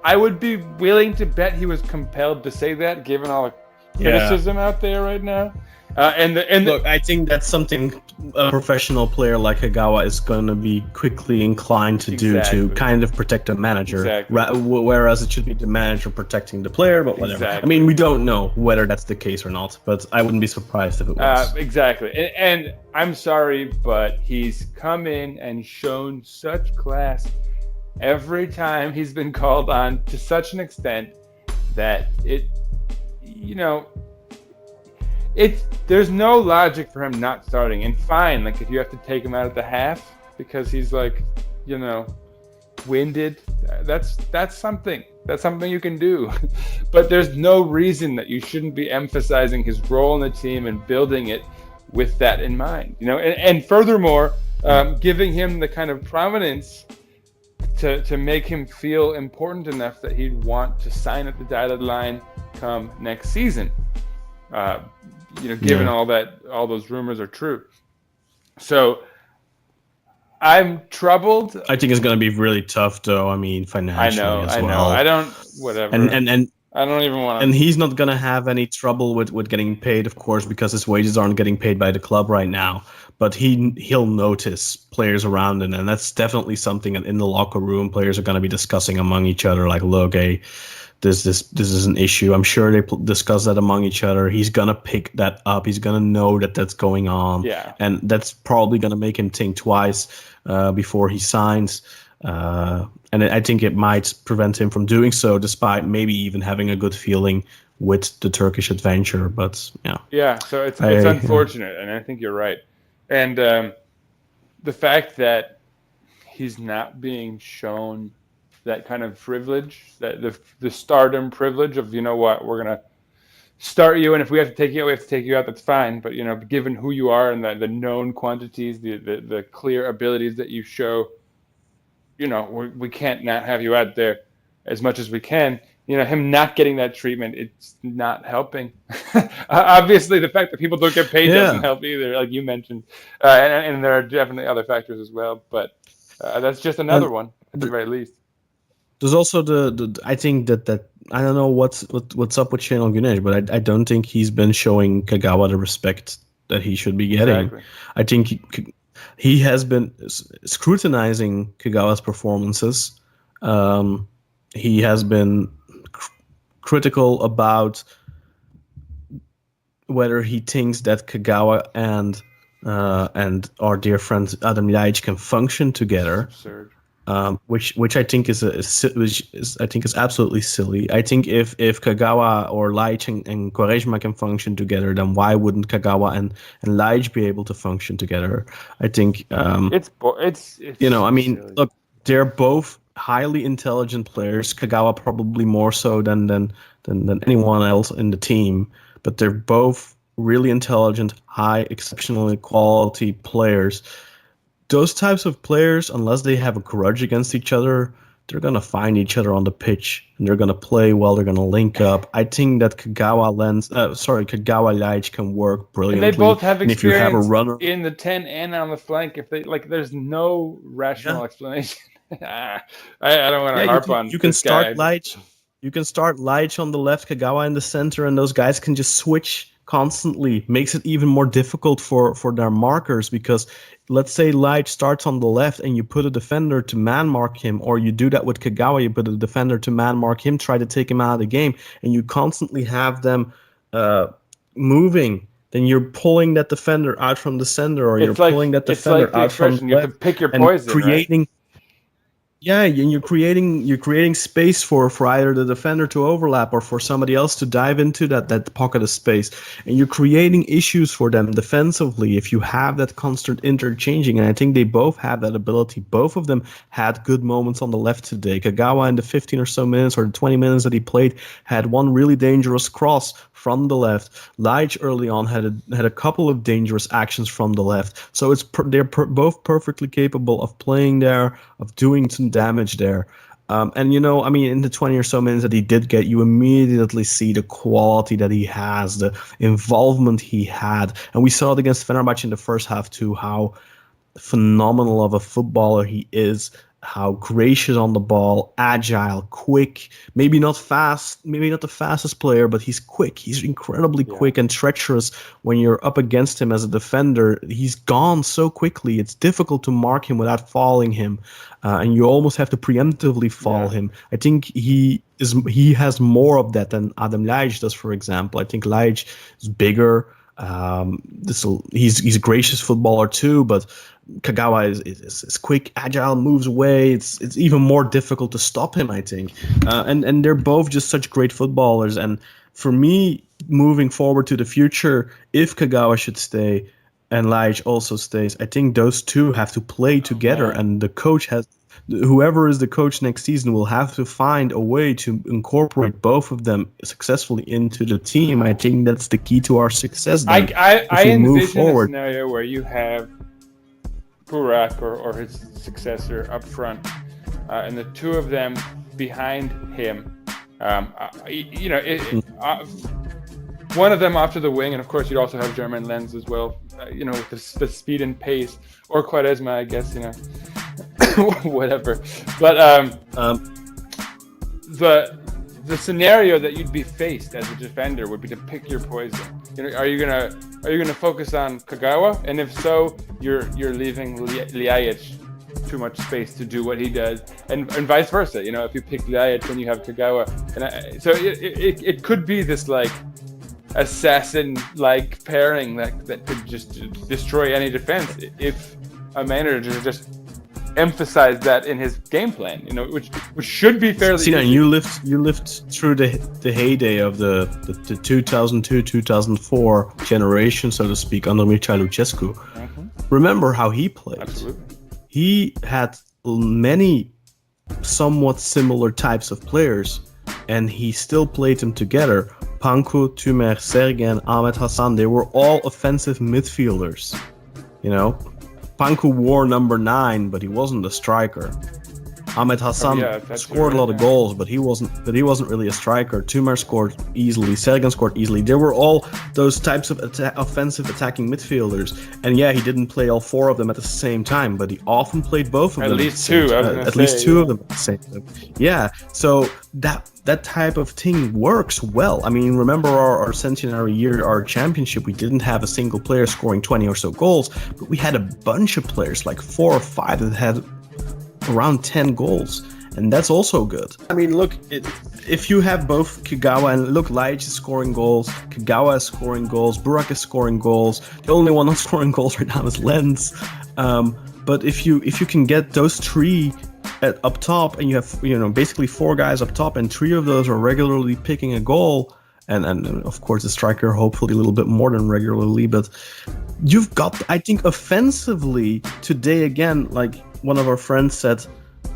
I would be willing to bet he was compelled to say that given all the criticism out there right now. Look, I think that's something a professional player like Kagawa is going to be quickly inclined to do to kind of protect a manager, whereas it should be the manager protecting the player, but whatever. I mean, we don't know whether that's the case or not, but I wouldn't be surprised if it was. Exactly. And I'm sorry, but he's come in and shown such class every time he's been called on to such an extent that there's no logic for him not starting. And fine, like if you have to take him out at the half because he's like, winded, that's something. That's something you can do. But there's no reason that you shouldn't be emphasizing his role in the team and building it with that in mind. And furthermore, giving him the kind of prominence to make him feel important enough that he'd want to sign at the dotted line come next season. Given all those rumors are true. So I'm troubled. I think it's going to be really tough, though. I mean, financially as well. I don't. Whatever. And I don't even want to. And he's not going to have any trouble with getting paid, of course, because his wages aren't getting paid by the club right now. But he'll notice players around him, and that's definitely something in the locker room. Players are going to be discussing among each other, like, look, hey, this is an issue. I'm sure they discuss that among each other. He's going to pick that up. He's going to know that that's going on. Yeah. And that's probably going to make him think twice before he signs. And I think it might prevent him from doing so, despite maybe even having a good feeling with the Turkish adventure. But, yeah. Yeah, so it's unfortunate, and I think you're right. And the fact that he's not being shown that kind of privilege, that the stardom privilege of, we're going to start you, and if we have to take you out, we have to take you out, that's fine. But, given who you are and the known quantities, the clear abilities that you show, we can't not have you out there as much as we can. Him not getting that treatment, it's not helping. Obviously, the fact that people don't get paid doesn't help either, like you mentioned. And there are definitely other factors as well. But that's just another one, at the very least. There's also I think that I don't know what's up with Şenol Güneş, but I don't think he's been showing Kagawa the respect that he should be getting. Exactly. I think he has been scrutinizing Kagawa's performances. He has been critical about whether he thinks that Kagawa and our dear friend Adam Ljajic can function together. Absurd. Which I think is absolutely silly. I think if Kagawa or Ljajic and Quaresma can function together, then why wouldn't Kagawa and Ljajic be able to function together? I think it's I mean, silly. Look, they're both highly intelligent players. Kagawa probably more so than anyone else in the team, but they're both really intelligent, high, exceptional quality players. Those types of players, unless they have a grudge against each other, they're gonna find each other on the pitch and they're gonna play well. They're gonna link up. I think that Kagawa Laic can work brilliantly. And they both have and if you have a experience runner in the 10 and on the flank. If they there's no rational explanation. I don't want to harp on. You can this start guy. Laic. You can start Laic on the left, Kagawa in the center, and those guys can just switch constantly. Makes it even more difficult for their markers, because let's say Laic starts on the left and you put a defender to man mark him, or you do that with Kagawa, you put a defender to man mark him, try to take him out of the game, and you constantly have them moving. Then you're pulling that defender out from the center, or you're pulling that defender out from the you left, can pick your and poison, creating. right? Yeah, and you're creating space for either the defender to overlap or for somebody else to dive into that pocket of space, and you're creating issues for them defensively if you have that constant interchanging. And I think they both have that ability. Both of them had good moments on the left today. Kagawa in the 15 or so minutes, or the 20 minutes that he played, had one really dangerous cross from the left. Laic early on had a couple of dangerous actions from the left. So they're both perfectly capable of playing there, of doing some damage there. And in the 20 or so minutes that he did get, you immediately see the quality that he has, the involvement he had. And we saw it against Fenerbahce in the first half too, how phenomenal of a footballer he is, how gracious on the ball, agile, quick, maybe not fast, maybe not the fastest player, but he's quick. He's incredibly quick and treacherous. When you're up against him as a defender, he's gone so quickly. It's difficult to mark him without fouling him, and you almost have to preemptively foul him. I think he has more of that than Adam Laic does, for example. I think Laic is bigger. He's a gracious footballer too, but Kagawa is quick, agile, moves away. It's even more difficult to stop him, I think. And they're both just such great footballers. And for me, moving forward to the future, if Kagawa should stay and Laic also stays, I think those two have to play together. And the coach whoever is the coach next season will have to find a way to incorporate both of them successfully into the team. I think that's the key to our success. I envision a scenario where you have Burak or his successor up front, and the two of them behind him. One of them off to the wing, and of course you'd also have German Lenz as well. With the speed and pace, or Quaresma, I guess. Whatever. But the scenario that you'd be faced as a defender would be to pick your poison. Are you gonna focus on Kagawa? And if so, you're leaving Laic too much space to do what he does, and vice versa. If you pick Laic, then you have Kagawa, and so it could be this like assassin-like pairing that could just destroy any defense if a manager just emphasize that in his game plan, which should be fairly Sinan, easy. you lived through the heyday of the 2002-2004 generation, so to speak, under Mircea Lucescu. Mm-hmm. Remember how he played. Absolutely. He had many somewhat similar types of players, and he still played them together. Panku, Tümer, Sergen, Ahmed Hassan, they were all offensive midfielders. Panku wore number 9, but he wasn't a striker. Ahmed Hassan scored a lot of goals, but he wasn't really a striker. Tümer scored easily. Sergen scored easily. There were all those types of offensive attacking midfielders. And he didn't play all 4 of them at the same time, but he often played both of them. At least 2. At least 2 of them at the same time. Yeah. So that type of thing works well. I mean, remember our centenary year, our championship, we didn't have a single player scoring 20 or so goals, but we had a bunch of players, like 4 or 5, that had around 10 goals, and that's also good. I mean, look, if you have both Kagawa and Laic is scoring goals, Kagawa is scoring goals, Burak is scoring goals. The only one not scoring goals right now is Lenz. But if you can get those 3 up top, and you have basically 4 guys up top, and 3 of those are regularly picking a goal, and of course the striker hopefully a little bit more than regularly, but you've got, I think, offensively today again, like one of our friends said,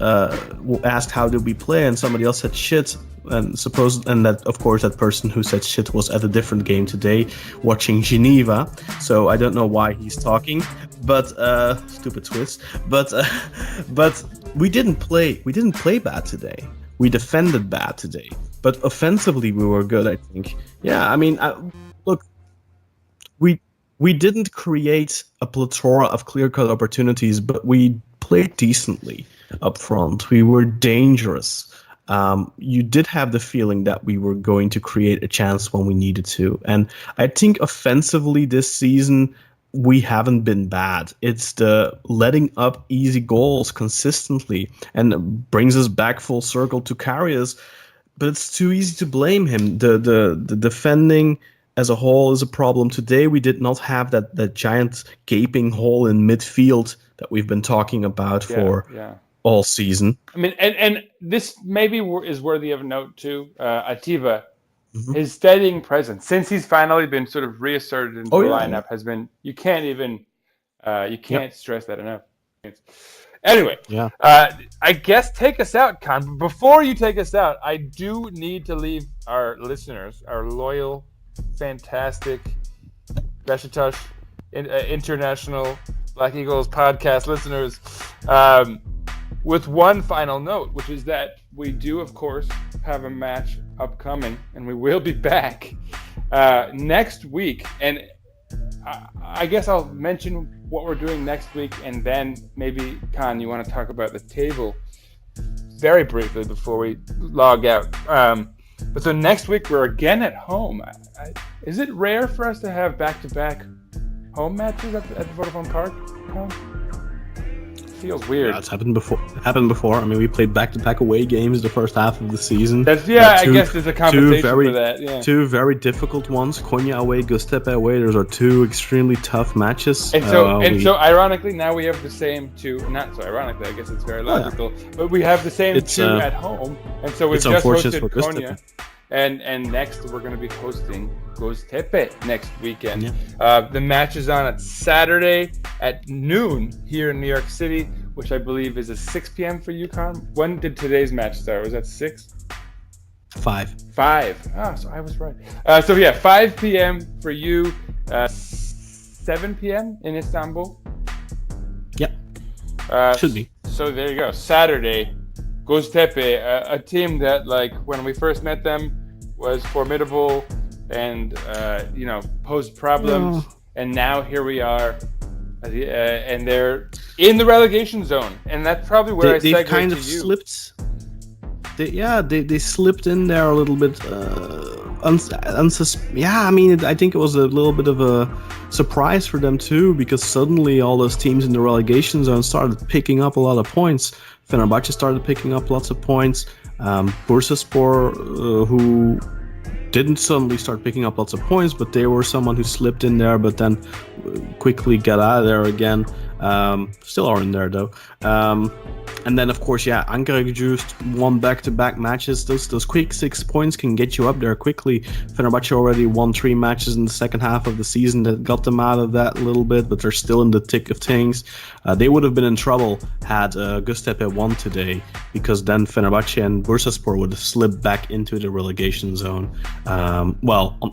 asked how did we play, and somebody else said shit, and that of course that person who said shit was at a different game today watching Geneva, so I don't know why he's talking, but stupid twist, but we didn't play bad today. We defended bad today, but offensively we were good. I think. Yeah, I mean, look, we didn't create a plethora of clear-cut opportunities, but we played decently up front. We were dangerous. You did have the feeling that we were going to create a chance when we needed to. And I think offensively this season, we haven't been bad. It's the letting up easy goals consistently, and it brings us back full circle to Karius. But it's too easy to blame him. The defending as a whole is a problem. Today we did not have that giant gaping hole in midfield that we've been talking about for all season. I mean, and this maybe is worthy of note too. Atiba, his steadying presence since he's finally been sort of reasserted into the lineup has been. You can't even stress that enough. Anyway, I guess take us out, Kaan. But before you take us out, I do need to leave our listeners, our loyal, fantastic Beşiktaş International Black Eagles podcast listeners, with one final note, which is that we do, of course, have a match upcoming, and we will be back next week. And I guess I'll mention what we're doing next week, and then maybe, Kaan, you want to talk about the table very briefly before we log out. But so next week we're again at home. Is it rare for us to have back-to-back home matches at Vodafone Park? Feels weird. Yeah, it's happened before. I mean, we played back-to-back away games the first half of the season. I guess there's a compensation for that. Yeah. Two very difficult ones. Konya away, Göztepe away. Those are two extremely tough matches. And so ironically, now we have the same two. Not so ironically, I guess it's very logical. But we have the same two at home, and so we've just hosted Konya. And next we're going to be hosting Göztepe next weekend. Yeah. The match is on at Saturday at noon here in New York City, which I believe is at 6 p.m. for you, Kaan. When did today's match start? Was that 6? 5. 5. Ah, so I was right. 5 p.m. for you, 7 p.m. in Istanbul. Yeah. Should be. So there you go. Saturday. Göztepe, a team that, like, when we first met them, was formidable and posed problems. And now here we are, and they're in the relegation zone, and that's probably where they've kind of slipped. They slipped in there a little bit. I mean, I think it was a little bit of a surprise for them too, because suddenly all those teams in the relegation zone started picking up a lot of points. Fenerbahçe started picking up lots of points. Bursaspor, who didn't suddenly start picking up lots of points, but they were someone who slipped in there, but then quickly got out of there again. Still are in there though. And then, of course, Ankara just won back-to-back matches. Those quick 6 points can get you up there quickly. Fenerbahçe already won 3 matches in the second half of the season that got them out of that a little bit, but they're still in the thick of things. They would have been in trouble had Göztepe won today, because then Fenerbahçe and Bursaspor would have slipped back into the relegation zone. On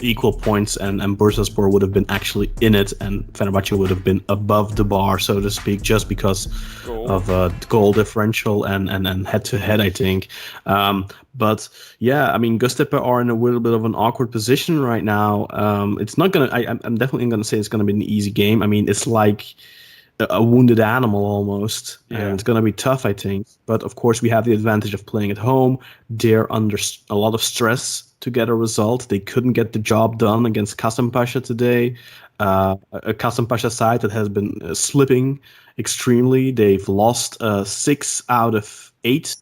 equal points, and Bursaspor would have been actually in it, and Fenerbahçe would have been above the bar, so to speak, just because of goal differential and head-to-head, I think. But yeah, I mean, Göztepe are in a little bit of an awkward position right now. It's not gonna. I'm definitely gonna say it's gonna be an easy game. I mean, it's like a wounded animal almost, and it's gonna be tough, I think. But of course, we have the advantage of playing at home. They're under a lot of stress to get a result. They couldn't get the job done against Kasımpaşa today. A Kasımpaşa side that has been slipping extremely. They've lost 6 out of 8,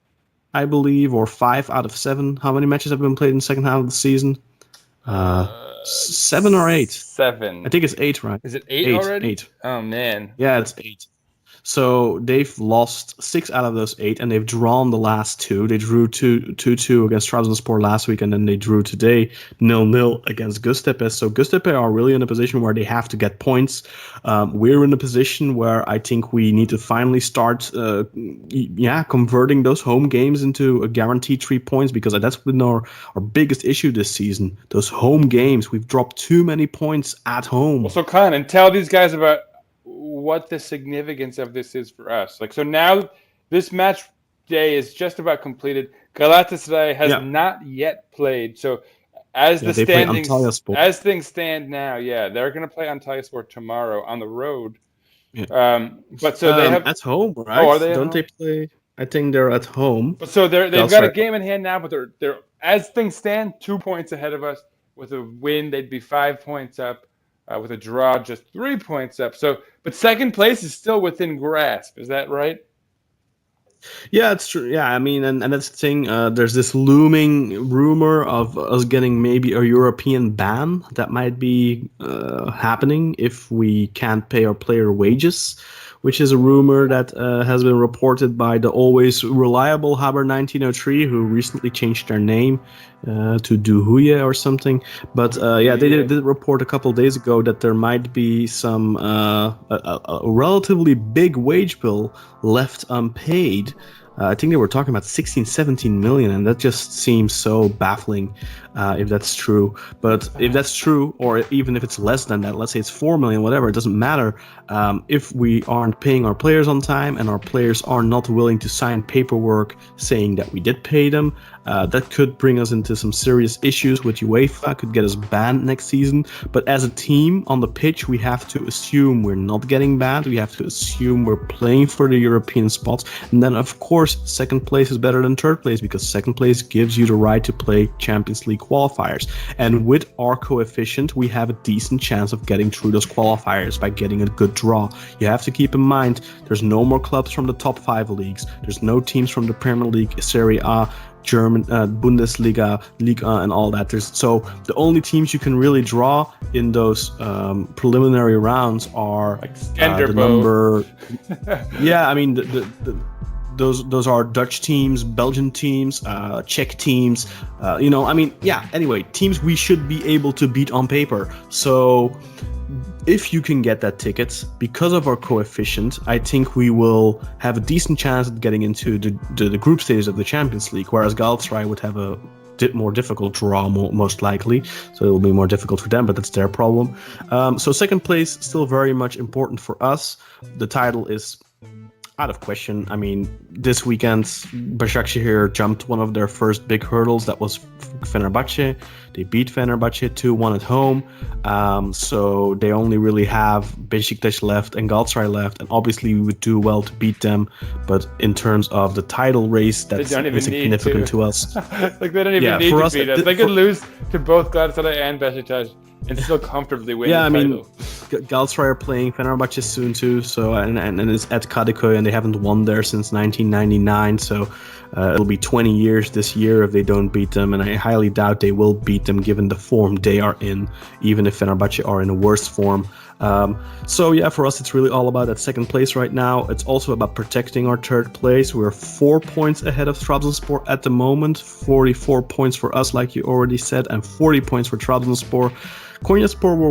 I believe, or 5 out of 7. How many matches have been played in the second half of the season? 7 or 8? 7. I think it's 8, right? Is it 8 already? 8. Oh, man. Yeah, it's 8. So they've lost 6 out of those 8, and they've drawn the last 2. They drew 2-2 against Trabzonspor last week, and then they drew today 0-0 against Göztepe. So Göztepe are really in a position where they have to get points. We're in a position where I think we need to finally start converting those home games into a guaranteed 3 points, because that's been our biggest issue this season. Those home games, we've dropped too many points at home. Well, so Kaan, and tell these guys about what the significance of this is for us. Like, so now this match day is just about completed. Galatasaray has Yeah. not yet played. So as Yeah, the they play standings, Antalyaspor. as things stand now, they're going to play Antalyaspor tomorrow on the road. Yeah. But so they have at home, right? Oh, are they at Don't home? they play? I think they're at home. But so they've got a Galatasaray- game in hand now, but they're as things stand 2 points ahead of us. With a win, they'd be 5 points up. With a draw, just 3 points up. So, but second place is still within grasp. Is that right? Yeah, it's true. Yeah, I mean, and that's the thing. There's this looming rumor of us getting maybe a European ban that might be happening if we can't pay our player wages, which is a rumor that has been reported by the always reliable Haber 1903, who recently changed their name to Duhuye or something. But yeah, they did report a couple of days ago that there might be some a relatively big wage bill left unpaid. I think they were talking about 16, 17 million, and that just seems so baffling if that's true. But if that's true, or even if it's less than that, let's say it's 4 million, whatever, it doesn't matter. If we aren't paying our players on time and our players are not willing to sign paperwork saying that we did pay them, that could bring us into some serious issues with UEFA, could get us banned next season. But as a team on the pitch, we have to assume we're not getting banned. We have to assume we're playing for the European spots. And then, of course, second place is better than third place because second place gives you the right to play Champions League qualifiers. And with our coefficient, we have a decent chance of getting through those qualifiers by getting a good draw. You have to keep in mind, there's no more clubs from the top 5 leagues. There's no teams from the Premier League, Serie A, German Bundesliga, Liga, and all that. So the only teams you can really draw in those preliminary rounds are the number. Yeah, I mean those are Dutch teams, Belgian teams, Czech teams. Anyway, teams we should be able to beat on paper. So if you can get that ticket, because of our coefficient, I think we will have a decent chance of getting into the group stages of the Champions League, whereas Galatasaray would have a more difficult draw, most likely. So it will be more difficult for them, but that's their problem. So second place, still very much important for us. The title is out of question. I mean, this weekend, Başakşehir jumped one of their first big hurdles. That was Fenerbahce. They beat Fenerbahce 2-1 at home. So they only really have Beşiktaş left and Galatasaray left. And obviously, we would do well to beat them. But in terms of the title race, that's insignificant to us. Like, they don't even need to beat us. They could lose to both Galatasaray and Beşiktaş and still comfortably win the title. I mean, Galatasaray are playing Fenerbahce soon too, so and it's at Kadıköy, and they haven't won there since 1999, so it'll be 20 years this year if they don't beat them, and I highly doubt they will beat them given the form they are in, even if Fenerbahce are in a worse form. So yeah, for us, it's really all about that second place right now. It's also about protecting our third place. We're 4 points ahead of Trabzonspor at the moment, 44 points for us, like you already said, and 40 points for Trabzonspor. Konyaspor were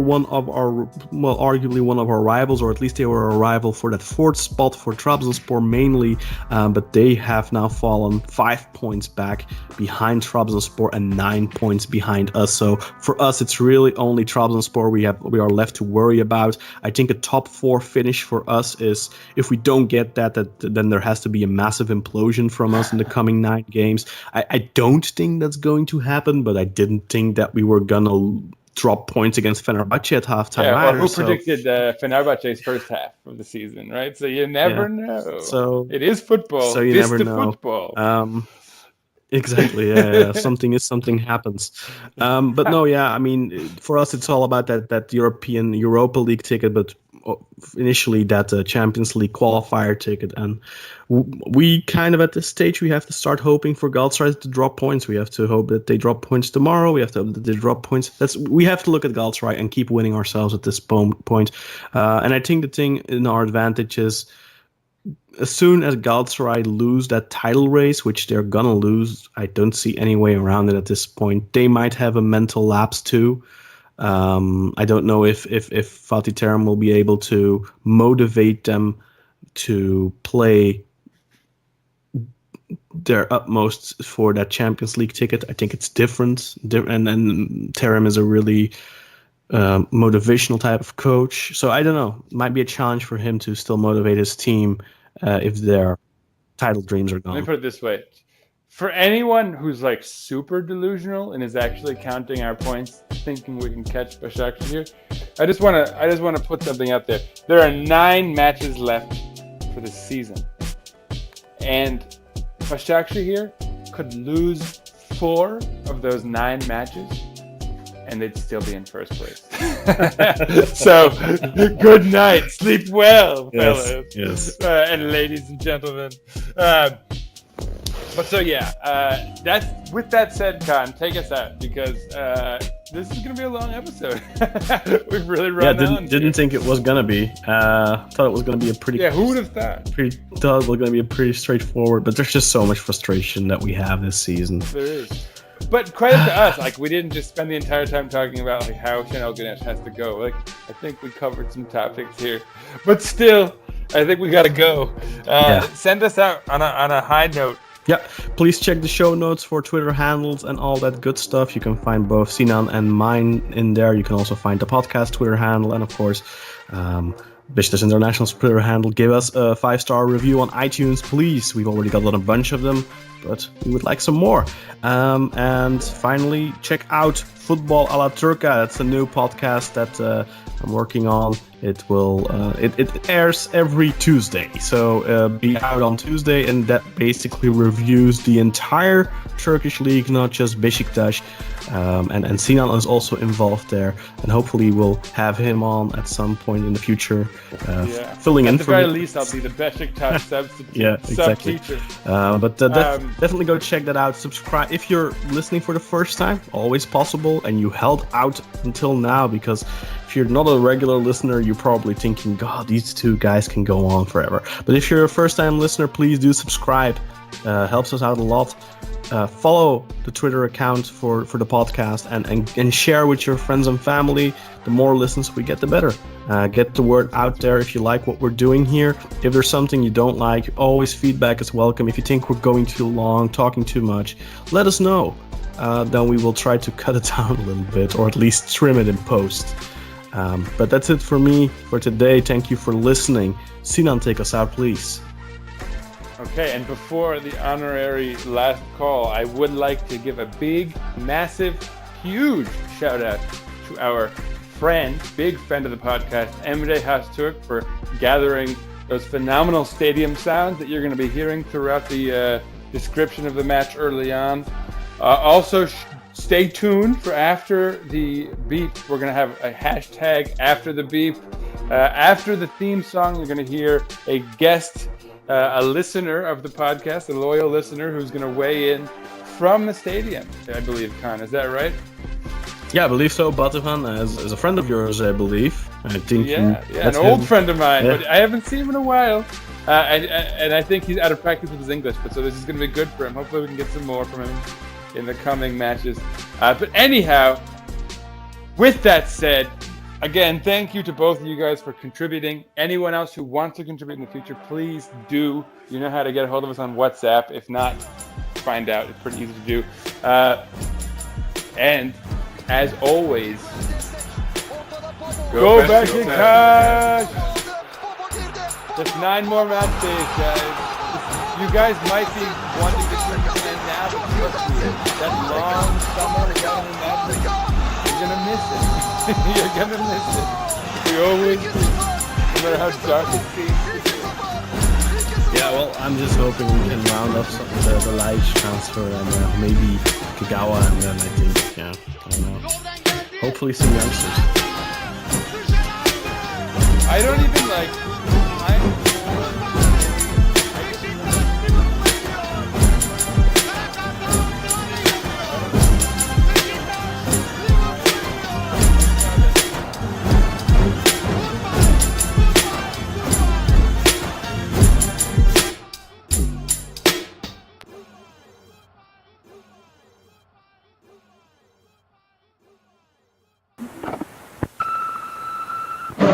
arguably one of our rivals, or at least they were a rival for that fourth spot for Trabzonspor mainly, but they have now fallen 5 points back behind Trabzonspor and 9 points behind us. So for us, it's really only Trabzonspor we are left to worry about. I think a top 4 finish for us is, if we don't get that then there has to be a massive implosion from us in the coming 9 games. I don't think that's going to happen, but I didn't think that we were gonna drop points against Fenerbahce at halftime. Yeah, or who predicted Fenerbahce's first half of the season, right? So you never know. So it is football. So you never know. Football. Exactly. Yeah. Something happens. But no, yeah. I mean, for us, it's all about that European Europa League ticket, but initially that Champions League qualifier ticket, and we kind of at this stage we have to start hoping for Galatasaray to drop points. We have to hope that they drop points tomorrow. We have to hope that they drop points. We have to look at Galatasaray and keep winning ourselves at this point. And I think the thing in our advantage is, as soon as Galatasaray lose that title race, which they're gonna lose, I don't see any way around it at this point. They might have a mental lapse too. I don't know if Fatih Terim will be able to motivate them to play their utmost for that Champions League ticket. I think it's different, and Terim is a really motivational type of coach. So I don't know. It might be a challenge for him to still motivate his team if they're title dreams are Let me gone. put it this way. For anyone who's like super delusional and is actually counting our points, thinking we can catch Beşiktaş here, I just want to put something out there. There are 9 matches left for the season, and Beşiktaş here could lose 4 of those 9 matches, and they'd still be in first place. So, good night, sleep well, fellas, Yes. And ladies and gentlemen. But so yeah, that's with that said, Kaan, take us out because this is gonna be a long episode. We've really run on. Didn't think it was gonna be. Thought it was gonna be a pretty. Yeah, who would have thought? Thought it was gonna be a pretty straightforward, but there's just so much frustration that we have this season. There is. But credit to us, like we didn't just spend the entire time talking about like how Chanel Ganesh has to go. Like I think we covered some topics here, but still, I think we gotta go. Send us out on a high note. Yeah, please check the show notes for Twitter handles and all that good stuff. You can find both Sinan and mine in there. You can also find the podcast Twitter handle and, of course, Beşiktaş International's Twitter handle. Give us a 5-star review on iTunes, please. We've already got a bunch of them, but we would like some more. And finally, check out Football a la Turca. That's a new podcast that I'm working on. It will it airs every Tuesday, so be out on Tuesday, and that basically reviews the entire Turkish league, not just Beşiktaş. And Sinan is also involved there, and hopefully we'll have him on at some point in the future, filling in for me. At the very least, I'll be the Beşiktaş substitute. Yeah, exactly. Sub-teacher. But definitely go check that out. Subscribe if you're listening for the first time, always possible, and you held out until now, because if you're not a regular listener, you're probably thinking, God, these two guys can go on forever. But if you're a first-time listener, please do subscribe. Helps us out a lot. Follow the Twitter account for the podcast and share with your friends and family. The more listens we get, the better. Get the word out there if you like what we're doing here. If there's something you don't like, always feedback is welcome. If you think we're going too long, talking too much, let us know. Then we will try to cut it down a little bit, or at least trim it in post. But that's it for me for today. Thank you for listening. Sinan, take us out, please. Okay, and before the honorary last call, I would like to give a big, massive, huge shout out to our friend, big friend of the podcast, Emre Hasturk, for gathering those phenomenal stadium sounds that you're going to be hearing throughout the description of the match early on. Also, stay tuned for after the beep. We're going to have a hashtag after the beep. After the theme song, you're going to hear a guest, a listener of the podcast, a loyal listener who's going to weigh in from the stadium, I believe, Kaan. Is that right? Yeah, I believe so. Batuhan is a friend of yours, I believe. I think. Yeah, an old friend of mine, but I haven't seen him in a while. And I think he's out of practice with his English, but so this is going to be good for him. Hopefully we can get some more from him in the coming matches. But anyhow, with that said, again, thank you to both of you guys for contributing. Anyone else who wants to contribute in the future, please do. You know how to get a hold of us on WhatsApp. If not, find out. It's pretty easy to do. And as always, go Beşiktaş! Just 9 more match days, guys. You guys might be wanting to turn this in now, but trust me, that long summer without any matches, you're gonna miss it. You're gonna miss it. We always do, no matter how dark it seems. Yeah, well, I'm just hoping we can round up the Leitch transfer and maybe Kagawa, and then I think, I don't know. Hopefully some youngsters. I don't even like.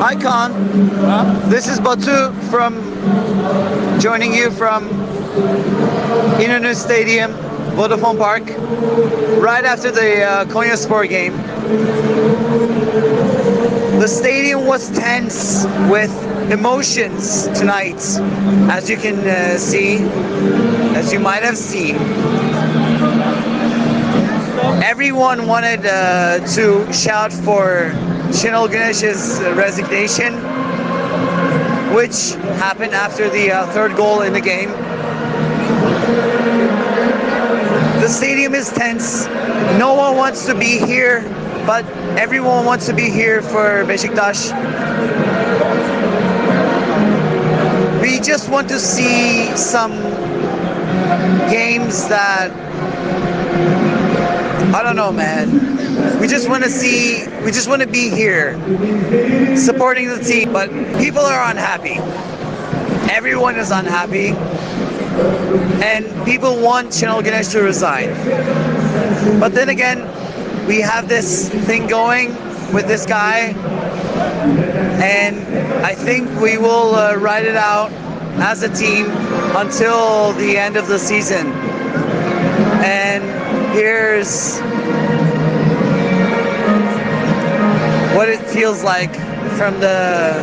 Hi Kaan, this is Batu joining you from İnönü Stadium, Vodafone Park, right after the Konyaspor game. The stadium was tense with emotions tonight, as you can see, as you might have seen. Everyone wanted to shout for Şenol Güneş's resignation, which happened after the third goal in the game. The stadium is tense. No one wants to be here, but everyone wants to be here for Beşiktaş. We just want to see some games that, I don't know, man. We just want to be here supporting the team, but people are unhappy. Everyone is unhappy. And people want Şenol Güneş to resign. But then again, we have this thing going with this guy, and I think we will ride it out as a team until the end of the season. And here's what it feels like from the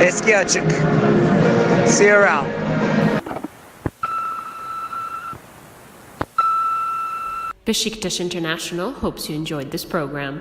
eski açık. See you around. Beşiktaş International hopes you enjoyed this program.